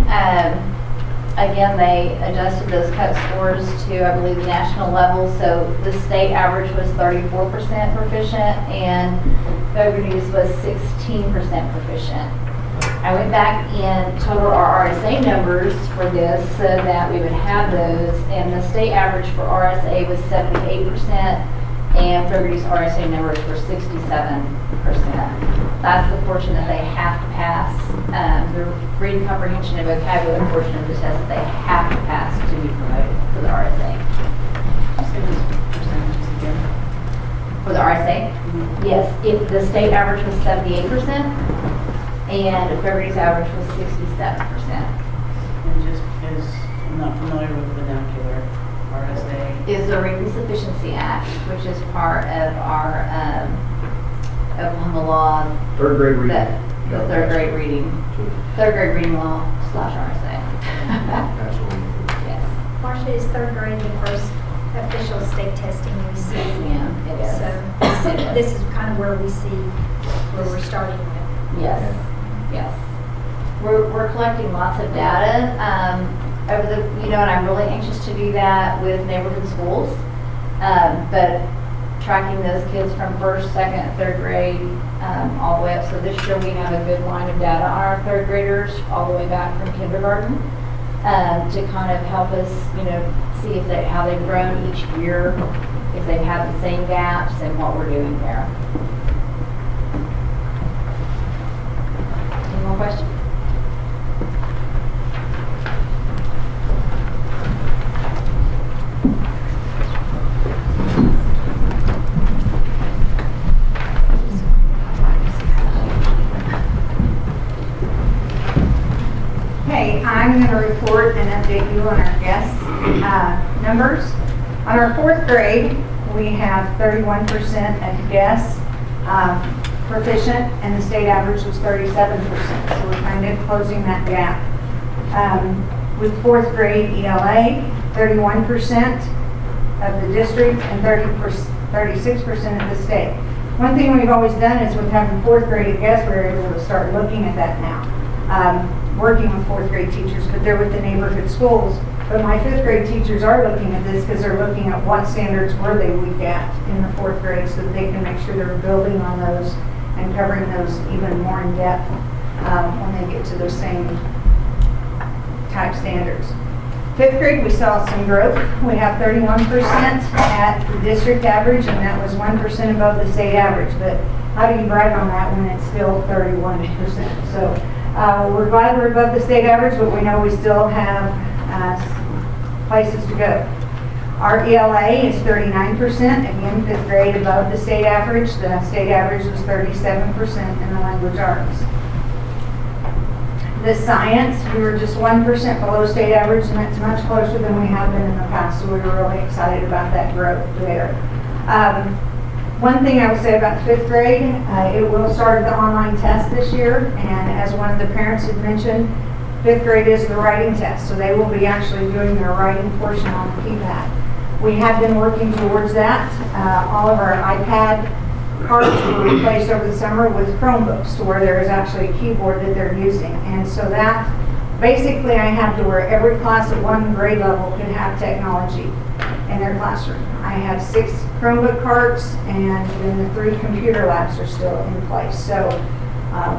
again, they adjusted those cut scores to, I believe, the national level. So the state average was 34% proficient and Fogarty's was 16% proficient. I went back and totaled our RSA numbers for this so that we would have those, and the state average for RSA was 78% and Fogarty's RSA numbers were 67%. That's the portion that they have to pass, the reading comprehension and vocabulary portion of the test that they have to pass to be promoted for the RSA. Say those percentages again. For the RSA? Yes, the state average was 78%. And Fogarty's average was 67%. And just because I'm not familiar with the vernacular, RSA. Is the Reading Sufficiency Act, which is part of our Oklahoma law. Third grade reading. The third grade reading law / RSA. Absolutely. Yes. Marcia, is third grade the first official state testing we see? Yes, ma'am, it is. So this is kind of where we see where we're starting with. Yes. Yes. We're collecting lots of data over the, and I'm really anxious to do that with neighborhood schools. But tracking those kids from first, second, third grade, all the way up. So this year we have a good line of data on our third graders all the way back from kindergarten to kind of help us, see if how they've grown each year, if they've had the same gaps and what we're doing there. Any more questions? Okay, I'm going to report and update you on our guest numbers. On our fourth grade, we have 31% of guests proficient, and the state average was 37%. So we're kind of closing that gap. With fourth grade ELA, 31% of the district and 36% of the state. One thing we've always done is with having fourth grade guests, we're able to start looking at that now. Working with fourth grade teachers, but they're with the neighborhood schools. But my fifth grade teachers are looking at this because they're looking at what standards were they weak at in the fourth grade so that they can make sure they're building on those and covering those even more in depth when they get to those same type standards. Fifth grade, we saw some growth. We have 31% at the district average, and that was 1% above the state average. But how do you brag on that when it's still 31%? So we're glad we're above the state average, but we know we still have places to go. Our ELA is 39%, again, fifth grade above the state average. The state average was 37% in the language arts. The science, we were just 1% below state average, and that's much closer than we have been in the past, so we were really excited about that growth there. One thing I would say about fifth grade, it will start the online test this year, and as one of the parents had mentioned, fifth grade is the writing test, so they will be actually doing their writing portion on the keypad. We have been working towards that. All of our iPad cards were replaced over the summer with Chromebooks to where there is actually a keyboard that they're using, and so that basically I have to where every class at one grade level could have technology in their classroom. I have 6 Chromebook carts, and then the 3 computer labs are still in place. So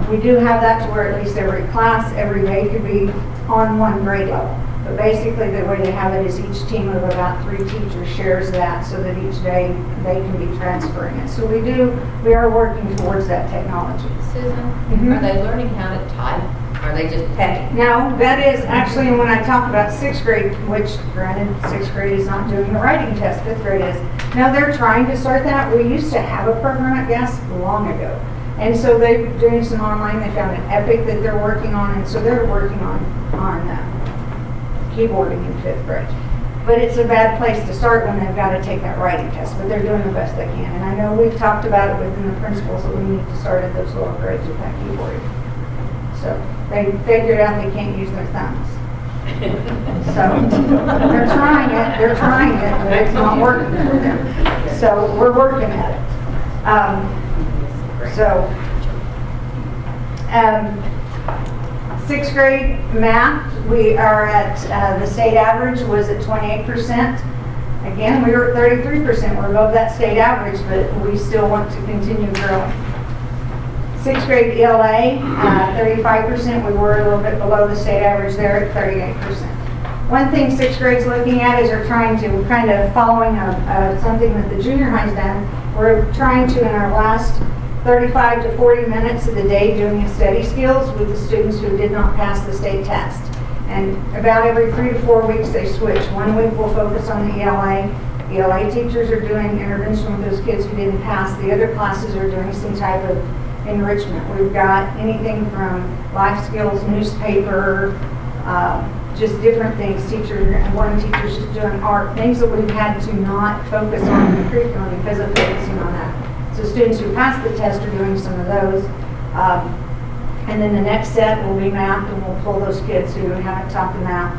we do have that to where at least every class, every day could be on one grade level. But basically the way they have it is each team of about 3 teachers shares that so that each day they can be transferring it. So we are working towards that technology. Susan, are they learning how to type? Are they just pecking? No, that is actually when I talk about 6th grade, which granted 6th grade is not doing the writing test, 5th grade is. Now they're trying to start that. We used to have a program at GAS long ago. And so they're doing some online. They found an Epic that they're working on, and so they're working on keyboarding in 5th grade. but it's a bad place to start when they've got to take that writing test, but they're doing the best they can. And I know we've talked about it within the principals that we need to start at those lower grades with that keyboard. So they figured out they can't use their thumbs. So they're trying it, but it's not working for them. So we're working at it. Sixth grade math, we are at, the state average was at 28%. Again, we were at 33%. We're above that state average, but we still want to continue growing. Sixth grade ELA, 35%. We were a little bit below the state average there at 38%. One thing sixth grade's looking at is they're trying to, kind of following something that the junior high's done, we're trying to, in our last 35 to 40 minutes of the day, doing a study skills with the students who did not pass the state test. And about every 3 to 4 weeks they switch. 1 week we'll focus on the ELA. ELA teachers are doing intervention with those kids who didn't pass. The other classes are doing some type of enrichment. We've got anything from life skills, newspaper, just different things. One teacher's just doing art, things that we've had to not focus on in the curriculum because of focusing on that. So students who pass the test are doing some of those. And then the next set will be math, and we'll pull those kids who haven't taught the math.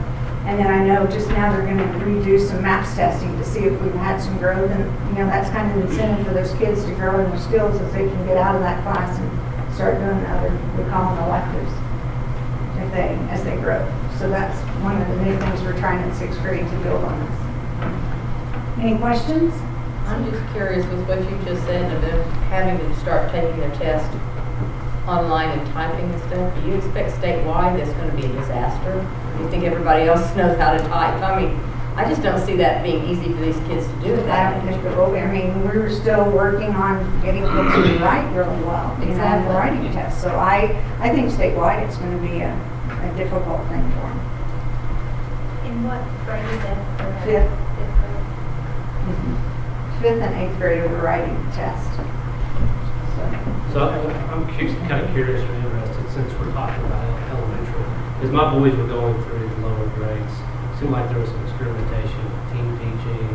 And then I know just now they're going to redo some MAPS testing to see if we've had some growth. And that's kind of an incentive for those kids to grow in their skills as they can get out of that class and start doing other, we call them electives, as they grow. So that's one of the new things we're trying in sixth grade to build on this. Any questions? I'm just curious with what you just said of them having to start taking their test online and typing and stuff. Do you expect statewide that's going to be a disaster? Do you think everybody else knows how to type? I mean, I just don't see that being easy for these kids to do at I that don't age. think it will be. I mean, we were still working on getting kids to write really well, in the writing test. So I think statewide it's going to be a difficult thing for them. In what grade is that? Fifth. Fifth and eighth grade are the writing test. So I'm kind of curious or interested, since we're talking about elementary, because my boys were going through the lower grades. It seemed like there was some experimentation, team teaching,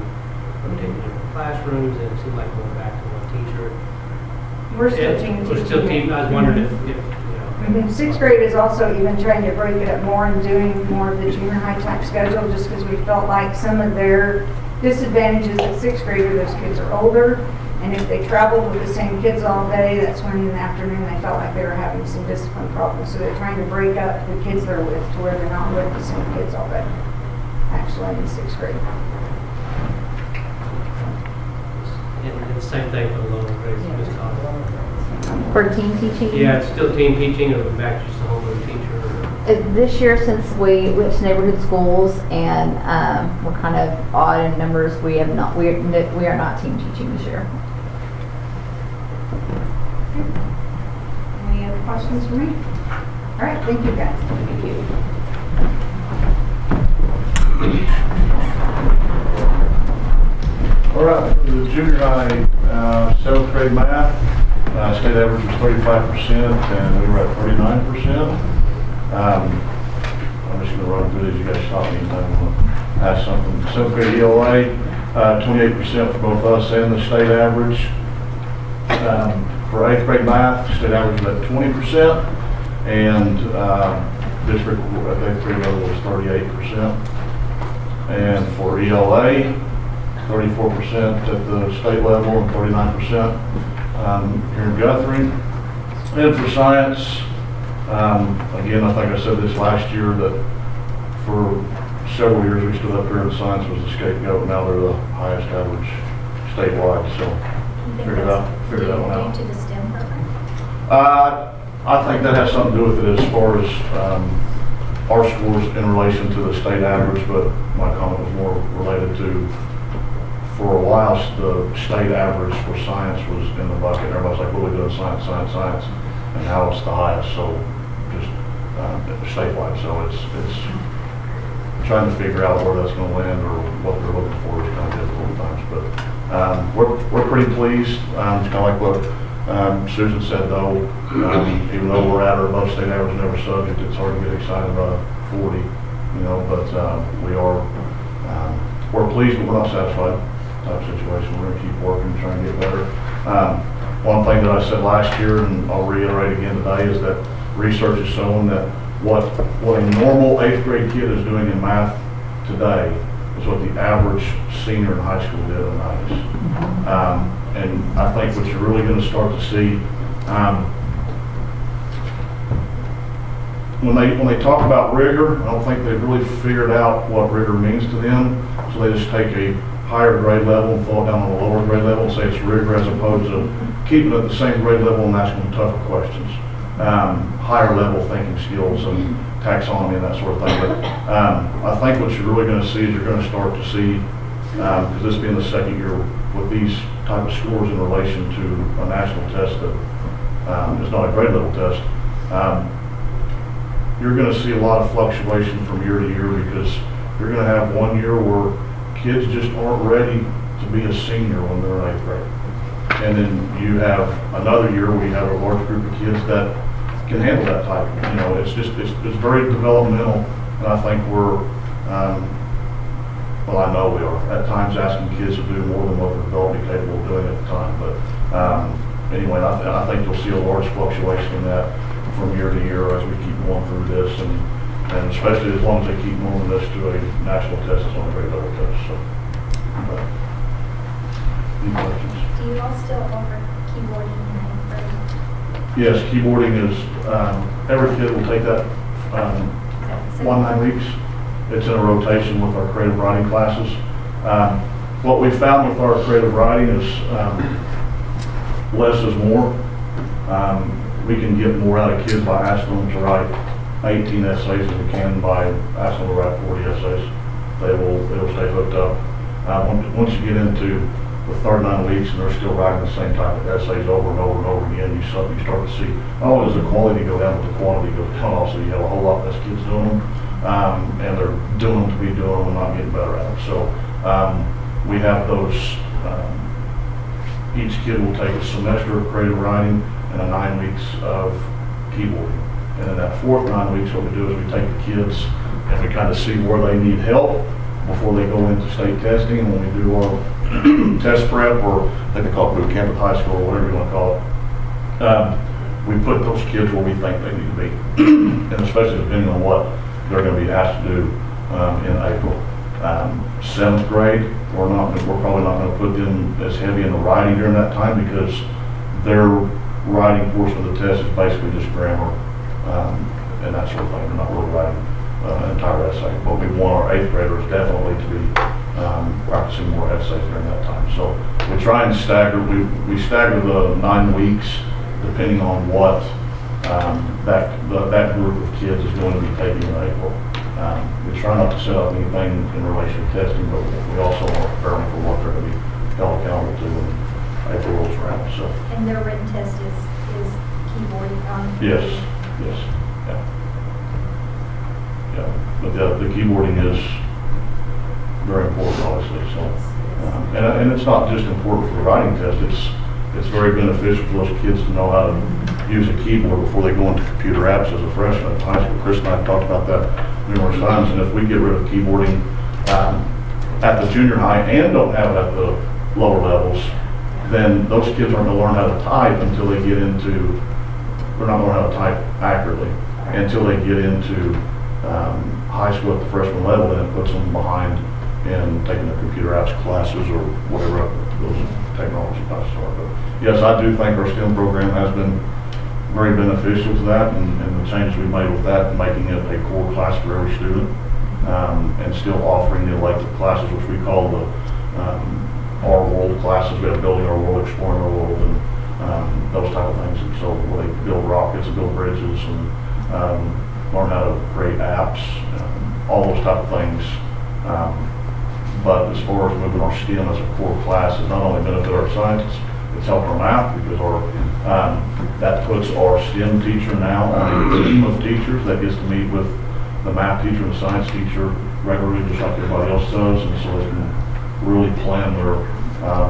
rotating different classrooms, and it seemed like going back to one teacher. We're still team teaching. We're still team. I was wondering if you know. Sixth grade is also even trying to break it up more and doing more of the junior high type schedule, just because we felt like some of their disadvantages at sixth grade are those kids are older, and if they traveled with the same kids all day, that's when in the afternoon they felt like they were having some discipline problems. So they're trying to break up the kids they're with to where they're not with the same kids all day, actually in sixth grade. And the same thing for the lower grades. You just talked about. For team teaching? Yeah, it's still team teaching, or back to just a homeroom teacher. This year, since we went to neighborhood schools and we're kind of odd in numbers, we are not team teaching this year. Any other questions for me? All right, thank you guys. Thank you. All right, for the junior high, seventh grade math, state average was 35%, and we were at 39%. I'm just going to run through these. You guys stop me anytime you want to ask something. Seventh grade ELA, 28% for both us and the state average. For eighth grade math, state average was at 20%, and district at eighth grade level was 38%. And for ELA, 34% at the state level and 39% here in Guthrie. And for science, again, I think I said this last year that for several years we stood up here and science was the scapegoat. Now they're the highest average statewide. So figured that one out. Due to the STEM program? I think that has something to do with it as far as our scores in relation to the state average, but my comment was more related to, for a while, the state average for science was in the bucket. Everybody's like, what are we doing, science, science, science? And now it's the highest, so just statewide. So it's trying to figure out where that's going to land or what they're looking for is kind of difficult at times. But we're pretty pleased. It's kind of like what Susan said, though. Even though we're at or above state average in every subject, it's hard to get excited about 40. But we are we're pleased, but we're not satisfied type situation. We're going to keep working, trying to get better. One thing that I said last year, and I'll reiterate again today, is that research is showing that what a normal 8th grade kid is doing in math today is what the average senior in high school did in the 90s. And I think what you're really going to start to see, when they talk about rigor, I don't think they've really figured out what rigor means to them. So they just take a higher grade level and fall down on a lower grade level and say it's rigor, as opposed to keeping it at the same grade level and asking them tougher questions. Higher level thinking skills and taxonomy and that sort of thing. But I think what you're really going to see is you're going to start to see, because this being the second year with these type of scores in relation to a national test that is not a grade level test, you're going to see a lot of fluctuation from year to year, because you're going to have one year where kids just aren't ready to be a senior when they're in 8th grade. And then you have another year where you have a large group of kids that can handle that type. It's very developmental, and I think we're, well, I know we are, at times asking kids to do more than what they're developmentally capable of doing at the time. But anyway, I think you'll see a large fluctuation in that from year to year as we keep going through this, and especially as long as they keep moving this to a national test, it's on a grade level test. So, any questions? Do you all still offer keyboarding in 8th grade? Yes, keyboarding is, every kid will take that 9 weeks. It's in a rotation with our creative writing classes. What we found with our creative writing is less is more. We can get more out of kids by asking them to write 18 essays than we can by asking them to write 40 essays. They will stay hooked up. Once you get into the 39 weeks and they're still writing the same type of essays over and over and over again, you start to see, not only does the quality go down, but the quantity goes down also. You have a whole lot less kids doing them, and they're doing them to be doing them and not getting better at them. So we have those, each kid will take a semester of creative writing and 9 weeks of keyboarding. And in that fourth 9 weeks, what we do is we take the kids and we kind of see where they need help before they go into state testing. And when we do our test prep, or I think they call it boot camp at high school, or whatever you want to call it, we put those kids where we think they need to be, and especially depending on what they're going to be asked to do in April. 7th grade, we're probably not going to put them as heavy in the writing during that time, because their writing portion of the test is basically just grammar and that sort of thing. They're not really writing an entire essay. But we want our 8th graders definitely to be practicing more essays during that time. So we try and stagger, we stagger the 9 weeks depending on what that group of kids is going to be taking in April. We try not to set up anything in relation to testing, but we also want to prepare them for what they're going to be held accountable to when April rolls around. So. And their written test is keyboarding on? Yes, yeah. But the keyboarding is very important, obviously. So, and it's not just important for the writing test. It's very beneficial for those kids to know how to use a keyboard before they go into computer apps as a freshman at high school. Chris and I have talked about that numerous times. And if we get rid of keyboarding at the junior high and don't have it at the lower levels, then those kids aren't going to learn how to type until they get into, they're not going to learn how to type accurately until they get into high school at the freshman level, and it puts them behind in taking the computer apps classes or whatever those technology classes are. But yes, I do think our STEM program has been very beneficial to that, and the changes we made with that, making it a core class for every student, and still offering the elective classes, which we call the our world classes. We have building our world, exploring our world, and those type of things. And so where they build rockets and build bridges and learn how to create apps, all those type of things. But as far as moving our STEM as a core class, it's not only benefit our science, it's helped our math, because that puts our STEM teacher now on a team of teachers that gets to meet with the math teacher and the science teacher regularly, just like everybody else does, and so they can really plan their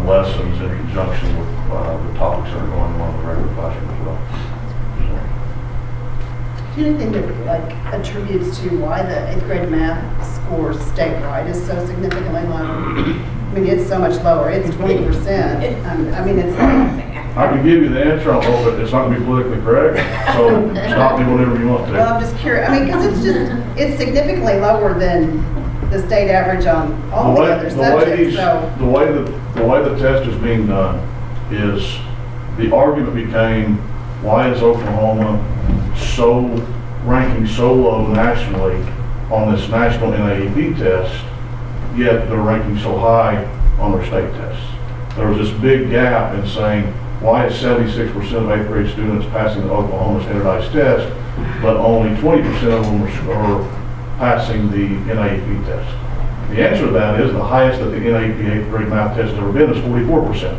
lessons in conjunction with the topics that are going on in the regular classroom as well. Do you know anything that like attributes to why the 8th grade math score statewide is so significantly lower? I mean, it's so much lower. It's 20%. I mean, it's like, I can give you the answer on all, but it's not going to be politically correct, so stop me whenever you want to. well, I'm just curious. I mean, because it's significantly lower than the state average on all the other subjects. The way the test is being done is the argument became, why is Oklahoma ranking so low nationally on this national NAEP test, yet they're ranking so high on their state tests? There was this big gap in saying, why is 76% of 8th grade students passing the Oklahoma standardized test, but only 20% of them are passing the NAEP test? The answer to that is the highest that the NAEP 8th grade math test has ever been is 44%.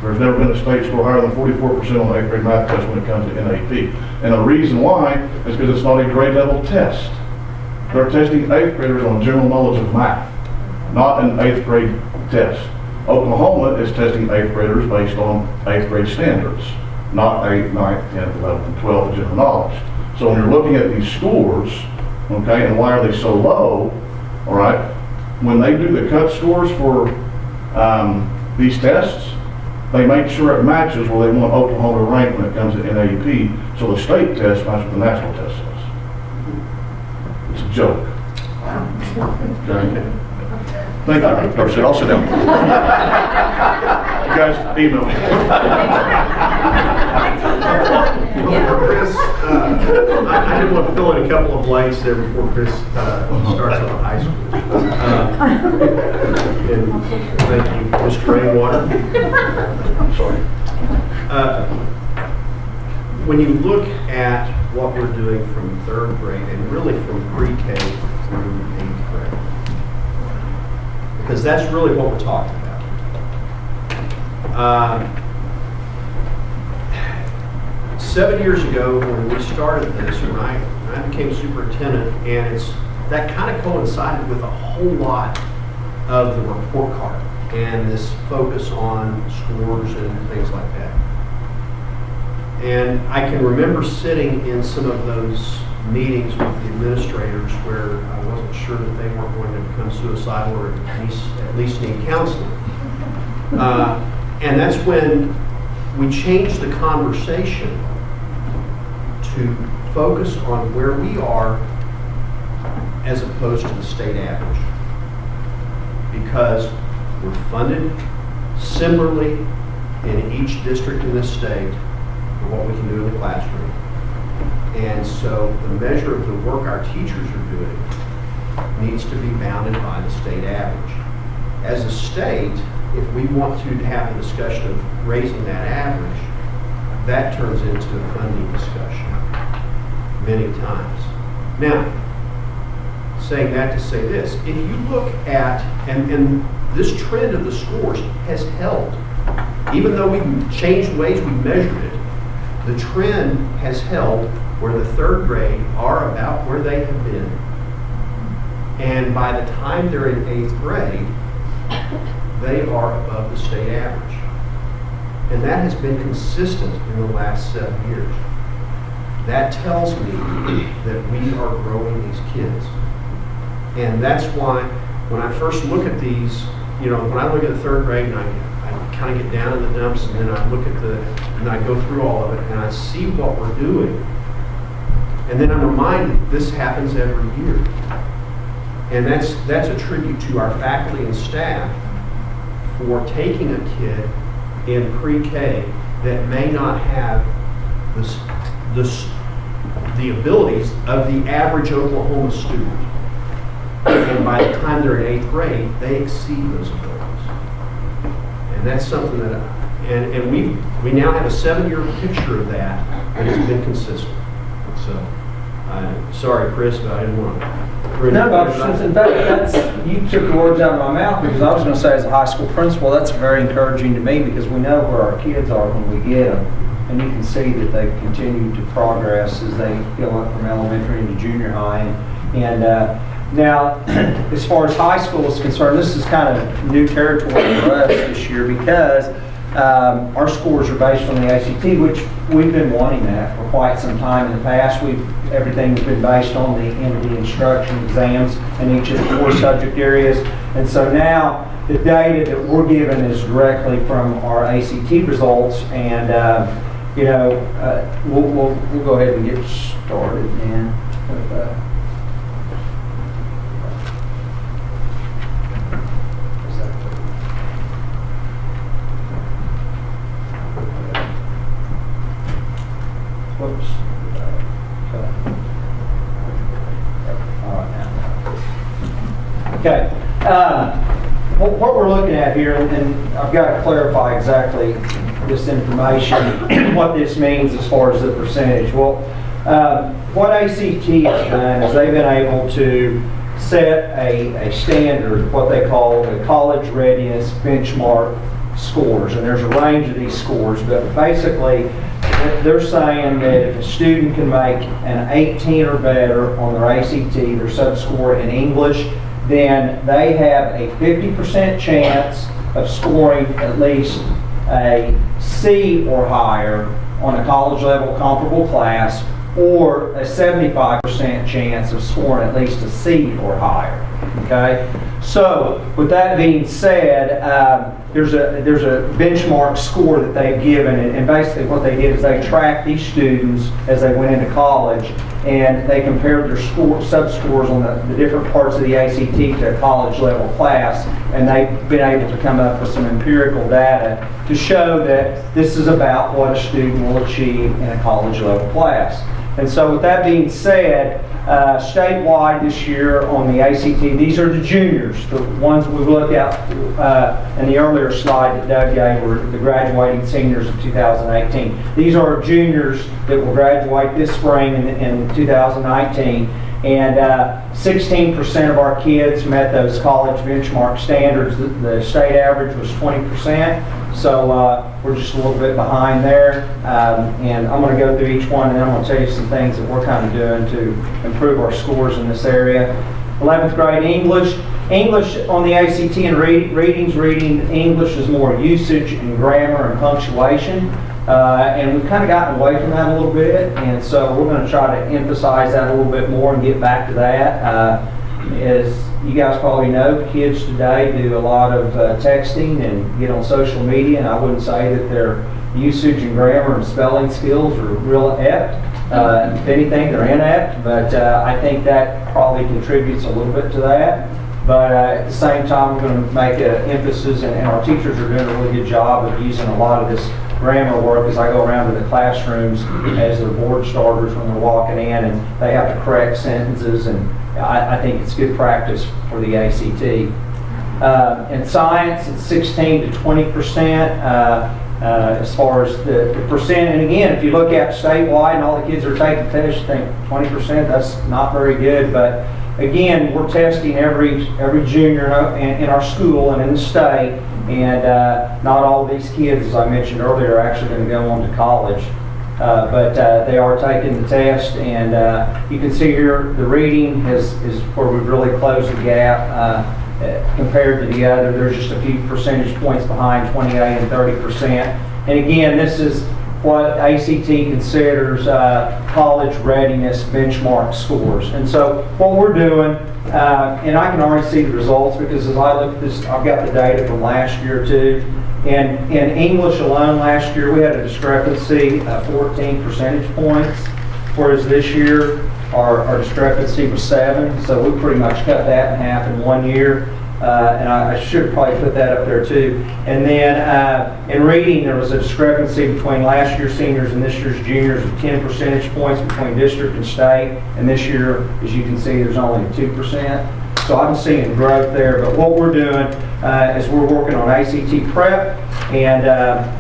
There's never been a state score higher than 44% on the 8th grade math test when it comes to NAEP. And the reason why is because it's not a grade level test. They're testing 8th graders on general knowledge of math, not an 8th grade test. Oklahoma is testing 8th graders based on 8th grade standards, not 8th, 9th, 10th, 11th, and 12th of general knowledge. So when you're looking at these scores, okay, and why are they so low, all right, when they do the cut scores for these tests, they make sure it matches where they want Oklahoma to rank when it comes to NAEP, so the state test matches what the national test says. It's a joke. Okay. Thank you. Or sit, I'll sit down. You guys email me. Chris, I did want to fill in a couple of blanks there before Chris starts on the high school. And thank you, Mr. Rainwater. I'm sorry. When you look at what we're doing from 3rd grade and really from pre-K through 8th grade, because that's really what we're talking about. 7 years ago, when we started this, when I became superintendent, and that kind of coincided with a whole lot of the report card and this focus on scores and things like that. And I can remember sitting in some of those meetings with the administrators where I wasn't sure that they weren't going to become suicidal or at least need counseling. And that's when we changed the conversation to focus on where we are as opposed to the state average. Because we're funded similarly in each district in this state for what we can do in the classroom. And so the measure of the work our teachers are doing needs to be bounded by the state average. As a state, if we want to have a discussion of raising that average, that turns into a funding discussion many times. Now, saying that to say this, if you look at, and this trend of the scores has held, even though we've changed ways we measured it, the trend has held where the 3rd grade are about where they have been. And by the time they're in 8th grade, they are above the state average. And that has been consistent in the last 7 years. That tells me that we are growing these kids. And that's why when I first look at these, when I look at the 3rd grade and I kind of get down in the dumps and then I look at and I go through all of it and I see what we're doing. And then I'm reminded this happens every year. And that's a tribute to our faculty and staff for taking a kid in pre-K that may not have the abilities of the average Oklahoma student. And by the time they're in 8th grade, they exceed those abilities. And that's something that, and we now have a 7-year picture of that has been consistent. So, sorry, Chris, but I didn't want to. No, Dr. Smith, in fact, you took the words out of my mouth, because I was going to say, as a high school principal, that's very encouraging to me, because we know where our kids are when we get them, and you can see that they've continued to progress as they go up from elementary into junior high. And now, as far as high school is concerned, this is kind of new territory for us this year, because our scores are based on the ACT, which we've been wanting that for quite some time in the past. Everything's been based on the end of the instruction exams in each of the 4 subject areas. And so now the data that we're given is directly from our ACT results. And, we'll go ahead and get started then with whoops. Okay. What we're looking at here, and I've got to clarify exactly this information, what this means as far as the percentage. Well, what ACT has done is they've been able to set a standard, what they call the college readiness benchmark scores. And there's a range of these scores, but basically they're saying that if a student can make an 18 or better on their ACT, their sub-score in English, then they have a 50% chance of scoring at least a C or higher on a college level comparable class, or a 75% chance of scoring at least a C or higher. Okay? So, with that being said, there's a benchmark score that they've given, and basically what they did is they tracked these students as they went into college, and they compared their sub-scores on the different parts of the ACT to a college level class, and they've been able to come up with some empirical data to show that this is about what a student will achieve in a college level class. And so with that being said, statewide this year on the ACT, these are the juniors. The ones we looked at in the earlier slide that Doug gave were the graduating seniors of 2018. These are juniors that will graduate this spring in 2019. And 16% of our kids met those college benchmark standards. The state average was 20%. So we're just a little bit behind there. And I'm going to go through each one, and then I'm going to tell you some things that we're kind of doing to improve our scores in this area. 11th grade English. English on the ACT and reading English is more usage and grammar and punctuation. And we've kind of gotten away from that a little bit, and so we're going to try to emphasize that a little bit more and get back to that. As you guys probably know, kids today do a lot of texting and get on social media, and I wouldn't say that their usage and grammar and spelling skills are real apt. If anything, they're inept, but I think that probably contributes a little bit to that. But at the same time, we're going to make an emphasis, and our teachers are doing a really good job of using a lot of this grammar work as I go around to the classrooms as their board starters when they're walking in, and they have to correct sentences, and I think it's good practice for the ACT. In science, it's 16 to 20% as far as the percent. And again, if you look at statewide and all the kids are taking tests, you think 20%, that's not very good. But again, we're testing every junior in our school and in the state. And not all of these kids, as I mentioned earlier, are actually going to go on to college. But they are taking the test, and you can see here the reading is where we've really closed the gap compared to the other. There's just a few percentage points behind, 28 and 30%. And again, this is what ACT considers college readiness benchmark scores. And so what we're doing, and I can already see the results because as I look at this, I've got the data from last year too. And in English alone last year, we had a discrepancy of 14 percentage points, whereas this year our discrepancy was 7. So we pretty much cut that in half in 1 year. And I should probably put that up there too. And then in reading, there was a discrepancy between last year's seniors and this year's juniors of 10 percentage points between district and state. And this year, as you can see, there's only 2%. So I'm seeing growth there. But what we're doing is we're working on ACT prep. And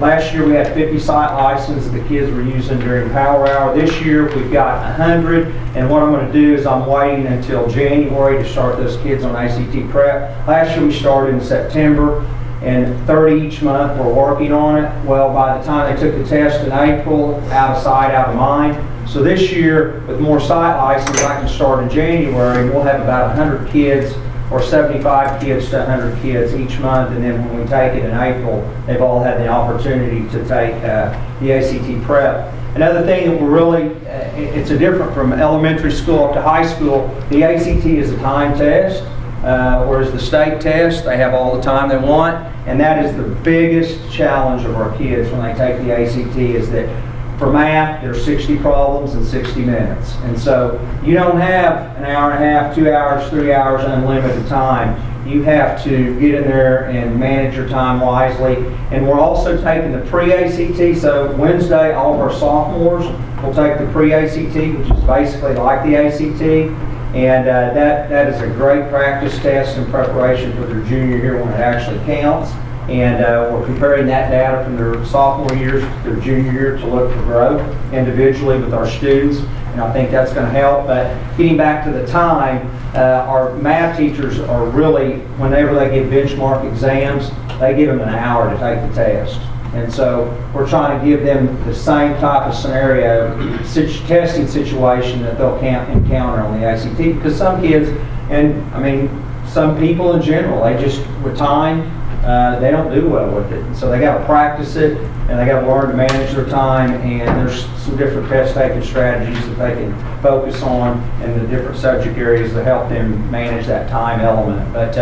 last year we had 50 site licenses that the kids were using during Power Hour. This year we've got 100. And what I'm going to do is I'm waiting until January to start those kids on ACT prep. Last year we started in September, and 30 each month we're working on it. Well, by the time they took the test in April, out of sight, out of mind. So this year, with more site licenses, I can start in January, and we'll have about 100 kids or 75 kids to 100 kids each month. And then when we take it in April, they've all had the opportunity to take the ACT prep. Another thing that we're really, it's a different from elementary school up to high school. The ACT is a time test, whereas the state test, they have all the time they want. And that is the biggest challenge of our kids when they take the ACT, is that for math, there's 60 problems in 60 minutes. And so you don't have an hour and a half, 2 hours, 3 hours, unlimited time. You have to get in there and manage your time wisely. And we're also taking the pre-ACT. So Wednesday, all of our sophomores will take the pre-ACT, which is basically like the ACT. And that is a great practice test in preparation for their junior year when it actually counts. And we're comparing that data from their sophomore years to their junior year to look for growth individually with our students. And I think that's going to help. But getting back to the time, our math teachers are really, whenever they give benchmark exams, they give them an hour to take the test. And so we're trying to give them the same type of scenario, testing situation that they'll encounter on the ACT. Because some kids, and I mean, some people in general, they just, with time, they don't do well with it. And so they got to practice it, and they got to learn to manage their time, and there's some different test-taking strategies that they can focus on in the different subject areas to help them manage that time element. But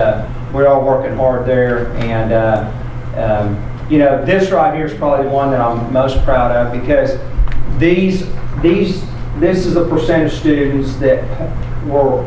we're all working hard there, and you know, this right here is probably the one that I'm most proud of, because this is a percent of students that were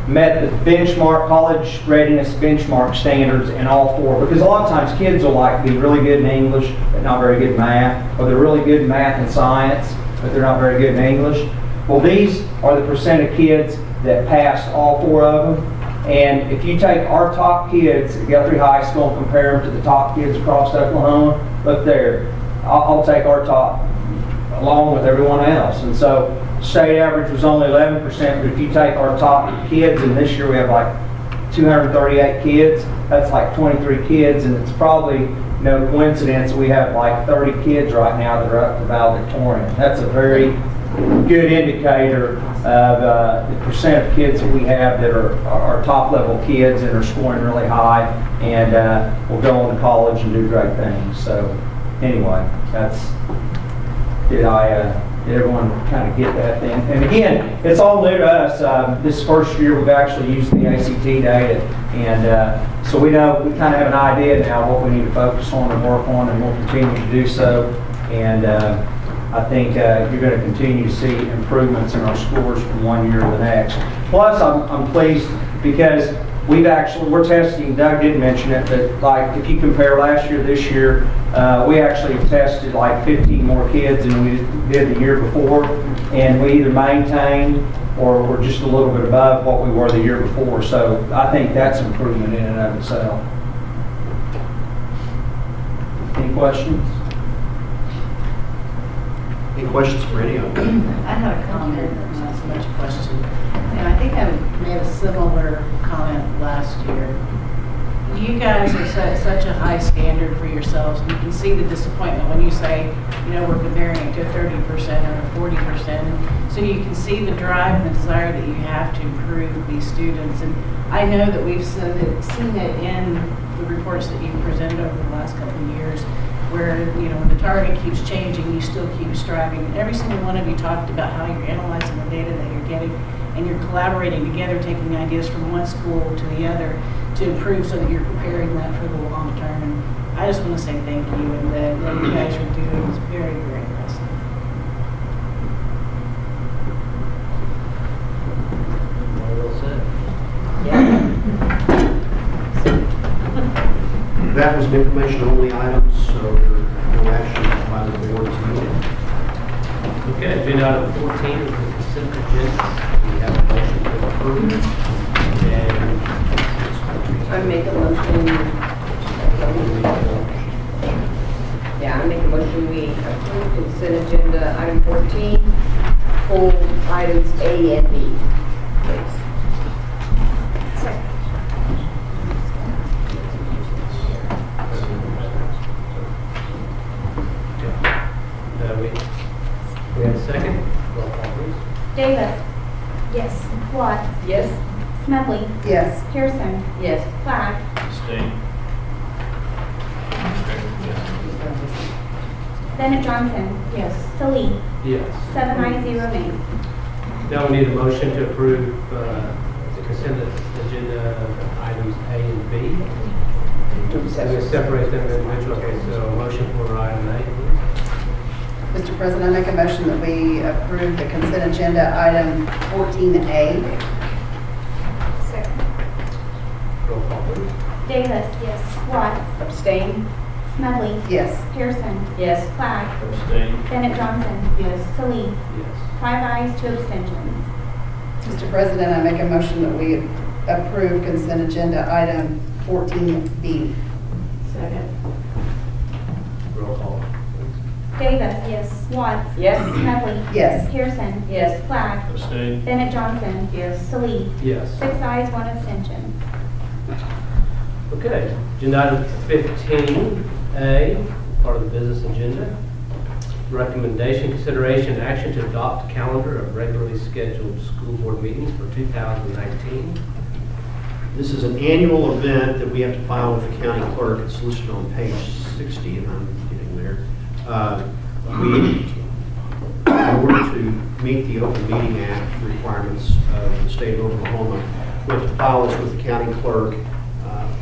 met the benchmark, college readiness benchmark standards in all four. Because a lot of times kids will like be really good in English but not very good in math, or they're really good in math and science but they're not very good in English. Well, these are the percent of kids that passed all four of them. And if you take our top kids at Guthrie High School and compare them to the top kids across Oklahoma, look there. I'll take our top along with everyone else. And so state average was only 11%, but if you take our top kids, and this year we have like 238 kids, that's like 23 kids, and it's probably no coincidence we have like 30 kids right now that are up to valedictorian. That's a very good indicator of the percent of kids that we have that are our top level kids and are scoring really high and will go on to college and do great things. So anyway, did everyone kind of get that then? And again, it's all new to us. This first year we've actually used the ACT data, and so we kind of have an idea now what we need to focus on and work on, and we'll continue to do so. And I think you're going to continue to see improvements in our scores from one year to the next. Plus, I'm pleased because we're testing, Doug didn't mention it, but like if you compare last year to this year, we actually tested like 15 more kids than we did the year before, and we either maintained or we're just a little bit above what we were the year before. So I think that's improvement in and of itself. Any questions? Any questions for any of them? I had a comment, not so much a question. And I think I made a similar comment last year. You guys have set such a high standard for yourselves, and you can see the disappointment when you say, you know, we're comparing it to a 30% or a 40%. So you can see the drive and the desire that you have to improve these students. And I know that we've seen it in the reports that you've presented over the last couple of years, where, you know, when the target keeps changing, you still keep striving. And every single one of you talked about how you're analyzing the data that you're getting, and you're collaborating together, taking ideas from one school to the other to improve so that you're preparing that for the long term. And I just want to say thank you, and that what you guys are doing is very, very impressive. Well said. That was an information-only item, so no action by the board tonight. Okay, agenda item 14 is the consent agenda. We have a motion to approve. And I make a motion. Yeah, I make a motion we approve consent agenda item 14, pull items A and B, please. We have a second. Roll call, please. Davis. Yes. Watts. Yes. Smedley. Yes. Pearson. Yes. Flag. Bennett Johnson. Yes. Salee. Yes. 7 ayes, 0 nays. Now we need a motion to approve the consent agenda items A and B. We're going to separate them individually. Okay, so a motion for item A, please. Mr. President, I make a motion that we approve the consent agenda item 14A. Second. Roll call, please. Davis. Yes. Watts. Abstain? Smedley. Yes. Pearson. Yes. Flag. Abstain. Bennett Johnson. Yes. Salee. Yes. 5 ayes, 2 abstentions. Mr. President, I make a motion that we approve consent agenda item 14B. Second. Roll call. Davis. Yes. Watts. Yes. Smedley. Yes. Pearson. Yes. Flag. Abstain. Bennett Johnson. Yes. Salee. Yes. 6 ayes, 1 abstention. Okay, agenda item 15A, part of the business agenda. Recommendation, consideration, and action to adopt a calendar of regularly scheduled school board meetings for 2019. This is an annual event that we have to file with the county clerk. It's listed on page 60, and I'm getting there. In order to meet the Open Meeting Act requirements of the state of Oklahoma, we have to file this with the county clerk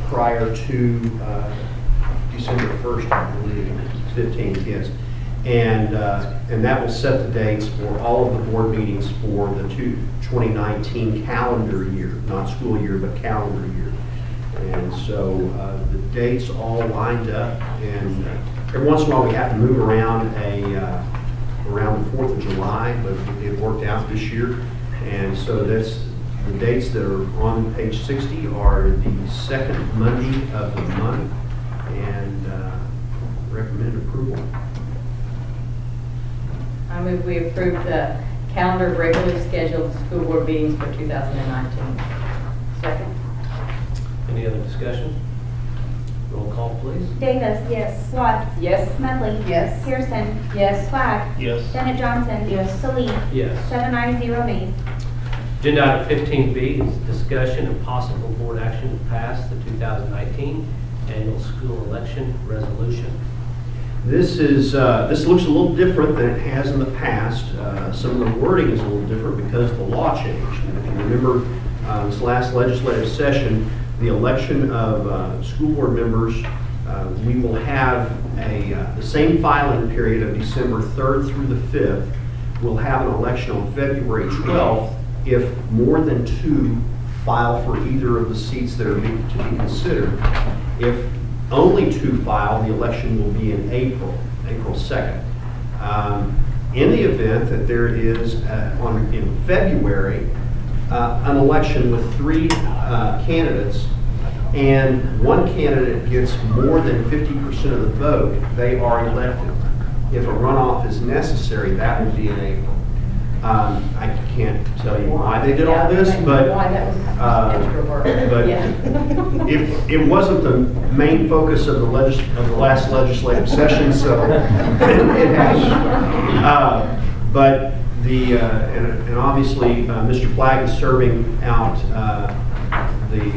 prior to December 1st, I believe, 15th, yes. And that will set the dates for all of the board meetings for the 2019 calendar year, not school year, but calendar year. And so the dates all lined up, and every once in a while we have to move around around the 4th of July, but it worked out this year. And so that's the dates that are on page 60 are the second Monday of the month, and recommend approval. I move we approve the calendar of regularly scheduled school board meetings for 2019. Second? Any other discussion? Roll call, please. Davis. Yes. Watts. Yes. Smedley. Yes. Pearson. Yes. Flag. Yes. Bennett Johnson. Yes. Salee. Yes. 7 ayes, 0 nays. Agenda item 15B is discussion and possible board action to pass the 2019 annual school election resolution. This looks a little different than it has in the past. Some of the wording is a little different because the law changed. And if you remember this last legislative session, the election of school board members, we will have the same filing period of December 3rd through the 5th. We'll have an election on February 12th if more than 2 file for either of the seats that are to be considered. If only 2 file, the election will be in April 2nd. In the event that there is, in February, an election with 3 candidates, and one candidate gets more than 50% of the vote, they are elected. If a runoff is necessary, that will be in April. I can't tell you why they did all this, but it wasn't the main focus of the last legislative session, so it has. But and obviously Mr. Flagg is serving out the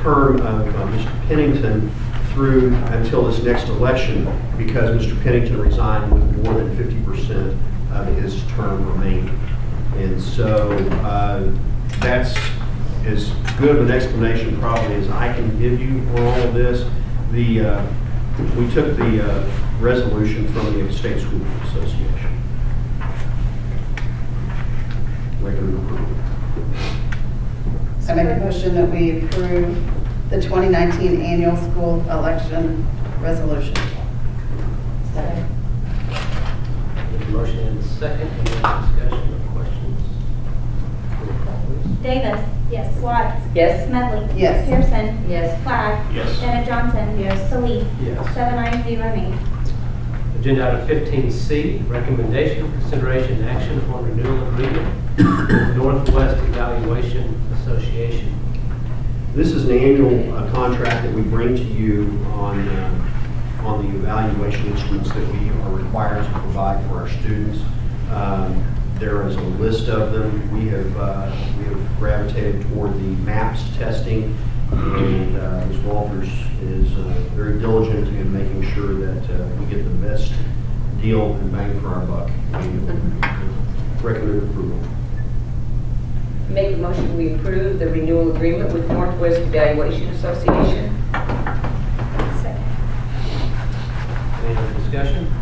term of Mr. Pennington through until this next election, because Mr. Pennington resigned with more than 50% of his term remaining. And so that's as good of an explanation probably as I can give you for all of this. We took the resolution from the State School Board Association. Recommend approval. I make a motion that we approve the 2019 annual school election resolution. Second? There's a motion and a second. Any other discussion or questions? Roll call, please. Davis. Yes. Watts. Yes. Smedley. Yes. Pearson. Yes. Flag. Yes. Bennett Johnson. Yes. Salee. Yes. 7 ayes, 0 nays. Agenda item 15C, recommendation, consideration, and action on renewal agreement with Northwest Evaluation Association. This is an annual contract that we bring to you on the evaluation instruments that we are required to provide for our students. There is a list of them. We have gravitated toward the MAPS testing, and Ms. Walters is very diligent in making sure that we get the best deal and bang for our buck. Recommend approval. Make a motion we approve the renewal agreement with Northwest Evaluation Association. Any other discussion?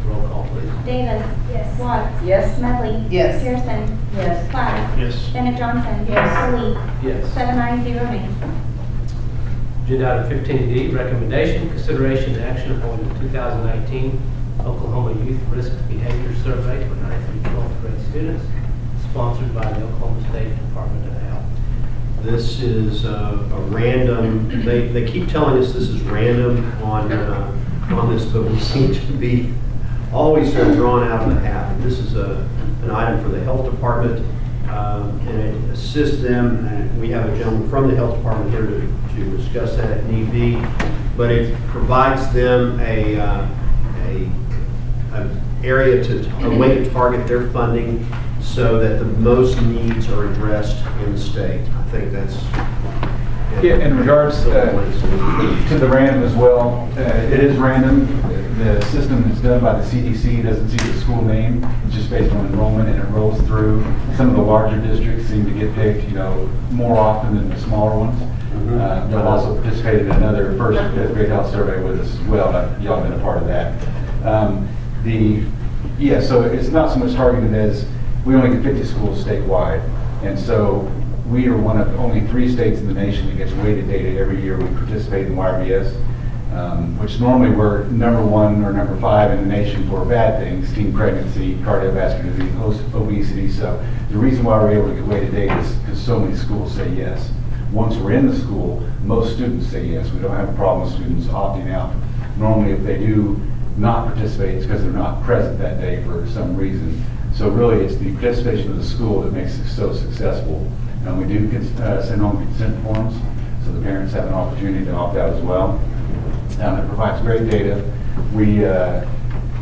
Roll call, please. Davis. Yes. Watts. Yes. Medley. Yes. Pearson. Yes. Clyde. Yes. Bennett Johnson. Yes. Lee. Yes. 7 ayes, 0 nays. Agenda item 15D, recommendation, consideration, and action upon the 2019 Oklahoma Youth Risk Behavior Survey for 9th through 12th grade students, sponsored by the Oklahoma State Department of Health. This is a random, they keep telling us this is random on this, but we seem to be always sort of drawn out of the hat. This is an item for the health department, and it assists them. And we have a gentleman from the health department here to discuss that if need be, but it provides them a area a way to target their funding so that the most needs are addressed in the state. I think that's... Yeah, in regards to the random as well, it is random. The system is done by the CDC, doesn't see the school name. It's just based on enrollment, and it rolls through. Some of the larger districts seem to get picked, more often than the smaller ones. Y'all also participated in another first and fifth grade health survey with us as well. Y'all have been a part of that. So it's not so much targeted as we only get 50 schools statewide, and so we are one of only 3 states in the nation that gets weighted data every year. We participate in YRBS, which normally we're number 1 or number 5 in the nation for bad things: teen pregnancy, cardiovascular disease, obesity. So the reason why we're able to get weighted data is because so many schools say yes. Once we're in the school, most students say yes. We don't have a problem with students opting out. Normally, if they do not participate, it's because they're not present that day for some reason. So really, it's the participation of the school that makes it so successful. And we do send home consent forms, so the parents have an opportunity to opt out as well. It provides great data. We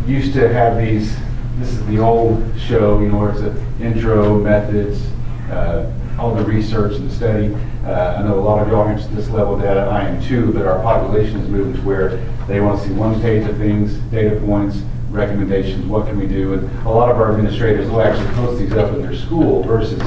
used to have these, this is the old show, where it's an intro, methods, all the research and the study. I know a lot of y'all are interested in this level of data. I am too, but our population is moving to where they want to see one page of things, data points, recommendations, what can we do? And a lot of our administrators will actually post these up in their school versus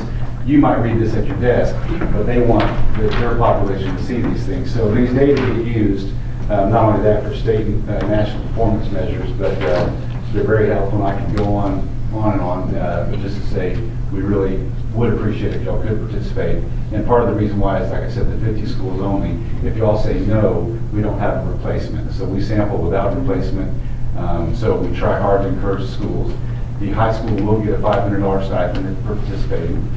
you might read this at your desk, but they want their population to see these things. So these data get used, not only that for state and national performance measures, but they're very helpful, and I can go on and on, but just to say we really would appreciate if y'all could participate. And part of the reason why is, like I said, the 50 schools only. If y'all say no, we don't have a replacement. So we sample without replacement. So we try hard to encourage schools. The high school will get a $500 stipend for participating.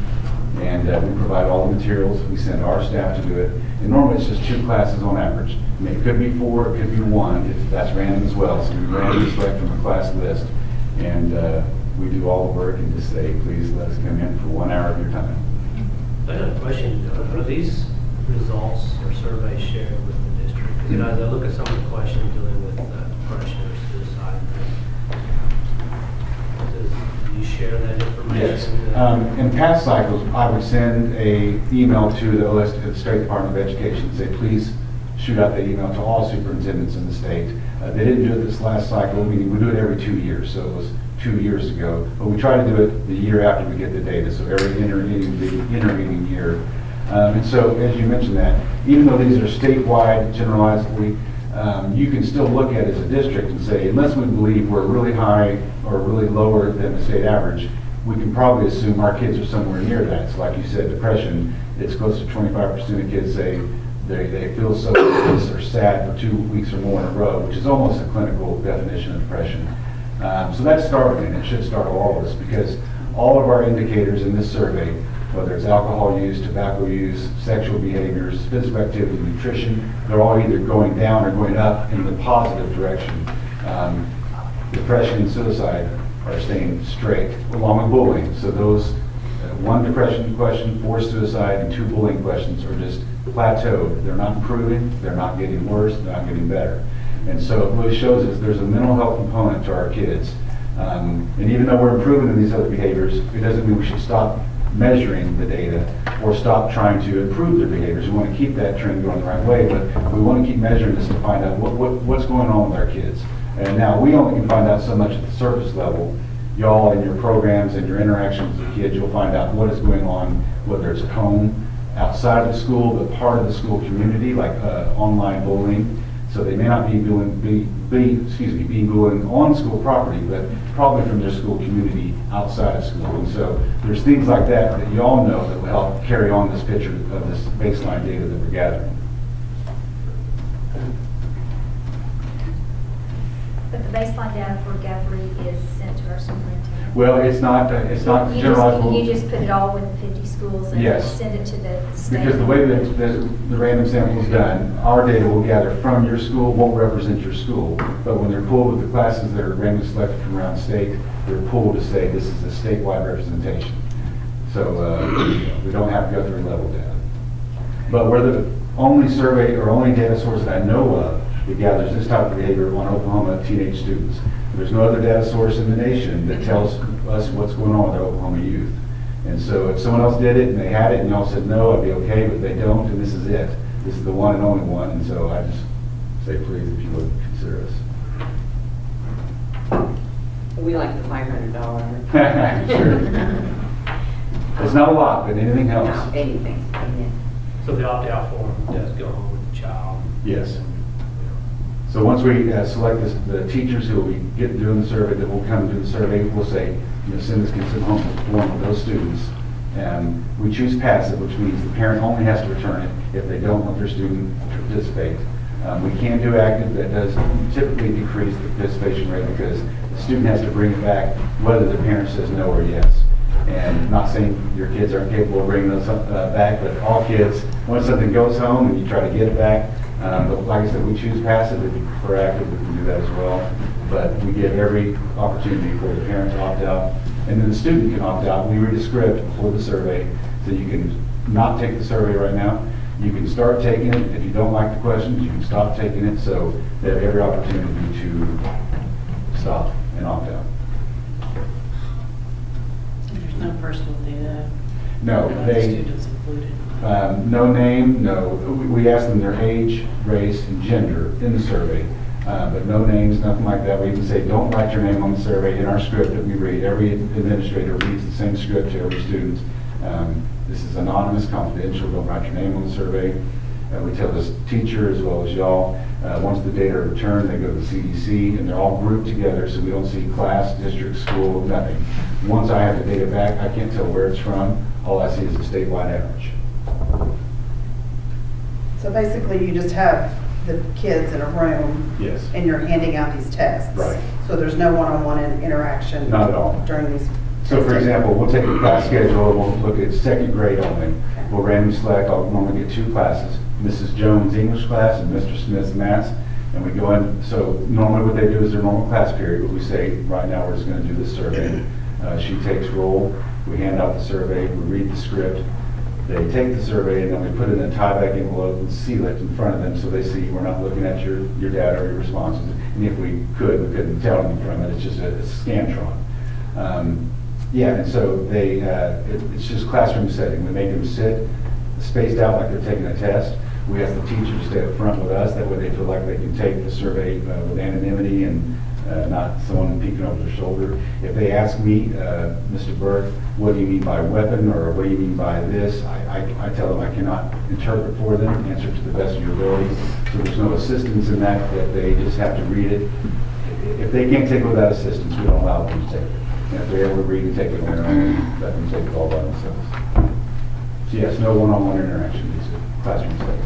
And we provide all the materials. We send our staff to do it. And normally it's just 2 classes on average. I mean, it could be 4, it could be 1. That's random as well. So we randomly select from the class list. And we do all the work and just say, please let us come in for 1 hour of your time. I have a question. Are these results or surveys shared with the district? Because as I look at some of the questions dealing with depression or suicide, do you share that information? Yes. In past cycles, I would send an email to the State Department of Education and say, please shoot out the email to all superintendents in the state. They didn't do it this last cycle, meaning we do it every 2 years, so it was 2 years ago. But we try to do it the year after we get the data, so every intervening year. And so, as you mentioned that, even though these are statewide, generalizedly, you can still look at it as a district and say, unless we believe we're really high or really lower than the state average, we can probably assume our kids are somewhere near that. So like you said, depression, it's close to 25% of kids say they feel so anxious or sad for 2 weeks or more in a row, which is almost a clinical definition of depression. So that's startling, and it should startle all of us, because all of our indicators in this survey, whether it's alcohol use, tobacco use, sexual behaviors, physical activity, nutrition, they're all either going down or going up in the positive direction. Depression and suicide are staying straight, along with bullying. So those 1 depression question, 4 suicide, and 2 bullying questions are just plateaued. They're not improving, they're not getting worse, they're not getting better. And so it really shows us there's a mental health component to our kids. And even though we're improving in these other behaviors, it doesn't mean we should stop measuring the data or stop trying to improve their behaviors. We want to keep that trend going the right way, but we want to keep measuring this to find out what's going on with our kids. And now we only can find out so much at the surface level. Y'all in your programs and your interactions with the kids, you'll find out what is going on, whether it's at home, outside of the school, but part of the school community, like online bullying. So they may not be being bullied on school property, but probably from their school community outside of school. And so there's things like that that you all know that will help carry on this picture of this baseline data that we're gathering. But the baseline data for Guthrie is sent to our superintendent. Well, it's not generalizable. You just put it all with the 50 schools and Yes. send it to the state. Because the way that the random sample is done, our data will gather from your school, won't represent your school. But when they're pulled with the classes that are randomly selected from around the state, they're pulled to say this is a statewide representation. So we don't have Guthrie level data. But we're the only survey or only data source that I know of that gathers this type of behavior on Oklahoma teenage students. There's no other data source in the nation that tells us what's going on with our Oklahoma youth. And so if someone else did it and they had it and y'all said no, I'd be okay, but they don't, and this is it. This is the one and only one, and so I just say please, if you would, consider us. We like the $500. Sure. It's not a lot, but anything helps. No, anything. Amen. So the opt-out form does go home with the child? Yes. So once we select the teachers who will be doing the survey, that will come and do the survey, we'll say, send this consent home form with those students. And we choose passive, which means the parent only has to return it if they don't want their student to participate. We can do active. That does typically decrease the participation rate because the student has to bring it back whether the parent says no or yes. And not saying your kids aren't capable of bringing those back, but all kids, once something goes home and you try to get it back, but like I said, we choose passive. If you prefer active, we can do that as well. But we give every opportunity for the parent to opt out. And then the student can opt out. We read a script before the survey, so you can not take the survey right now. You can start taking it. If you don't like the questions, you can stop taking it. So they have every opportunity to stop and opt out. There's no personal data. No, The students included. No name, no. We ask them their age, race, and gender in the survey, but no names, nothing like that. We even say, don't write your name on the survey. In our script that we read, every administrator reads the same script to every student. This is anonymous, confidential. Don't write your name on the survey. We tell this teacher as well as y'all, once the data are returned, they go to the CDC, and they're all grouped together, so we don't see class, district, school, nothing. Once I have the data back, I can't tell where it's from. All I see is a statewide average. So basically, you just have the kids in a room. Yes. And you're handing out these tests. Right. So there's no one-on-one interaction. Not at all. During these. So for example, we'll take a class schedule, we'll look at second grade only. We'll randomly select, I'll normally get 2 classes, Mrs. Jones' English class and Mr. Smith's math. And we go in, so normally what they do is their normal class period, but we say, right now we're just gonna do this survey. She takes roll, we hand out the survey, we read the script. They take the survey and then we put it in a tie-back envelope and seal it in front of them so they see we're not looking at your data or your responses. And if we couldn't tell them from it, it's just a Scantron. Yeah, and so they, it's just classroom setting. We make them sit spaced out like they're taking a test. We ask the teachers to stay up front with us. That way they feel like they can take the survey with anonymity and not someone peeking over their shoulder. If they ask me, Mr. Burke, what do you mean by weapon or what do you mean by this, I tell them I cannot interpret for them, answer to the best of your ability. So there's no assistance in that they just have to read it. If they can't take it without assistance, we don't allow them to take it. And if they're able to read and take it on their own, let them take it all by themselves. So yes, no one-on-one interaction, it's a classroom setting.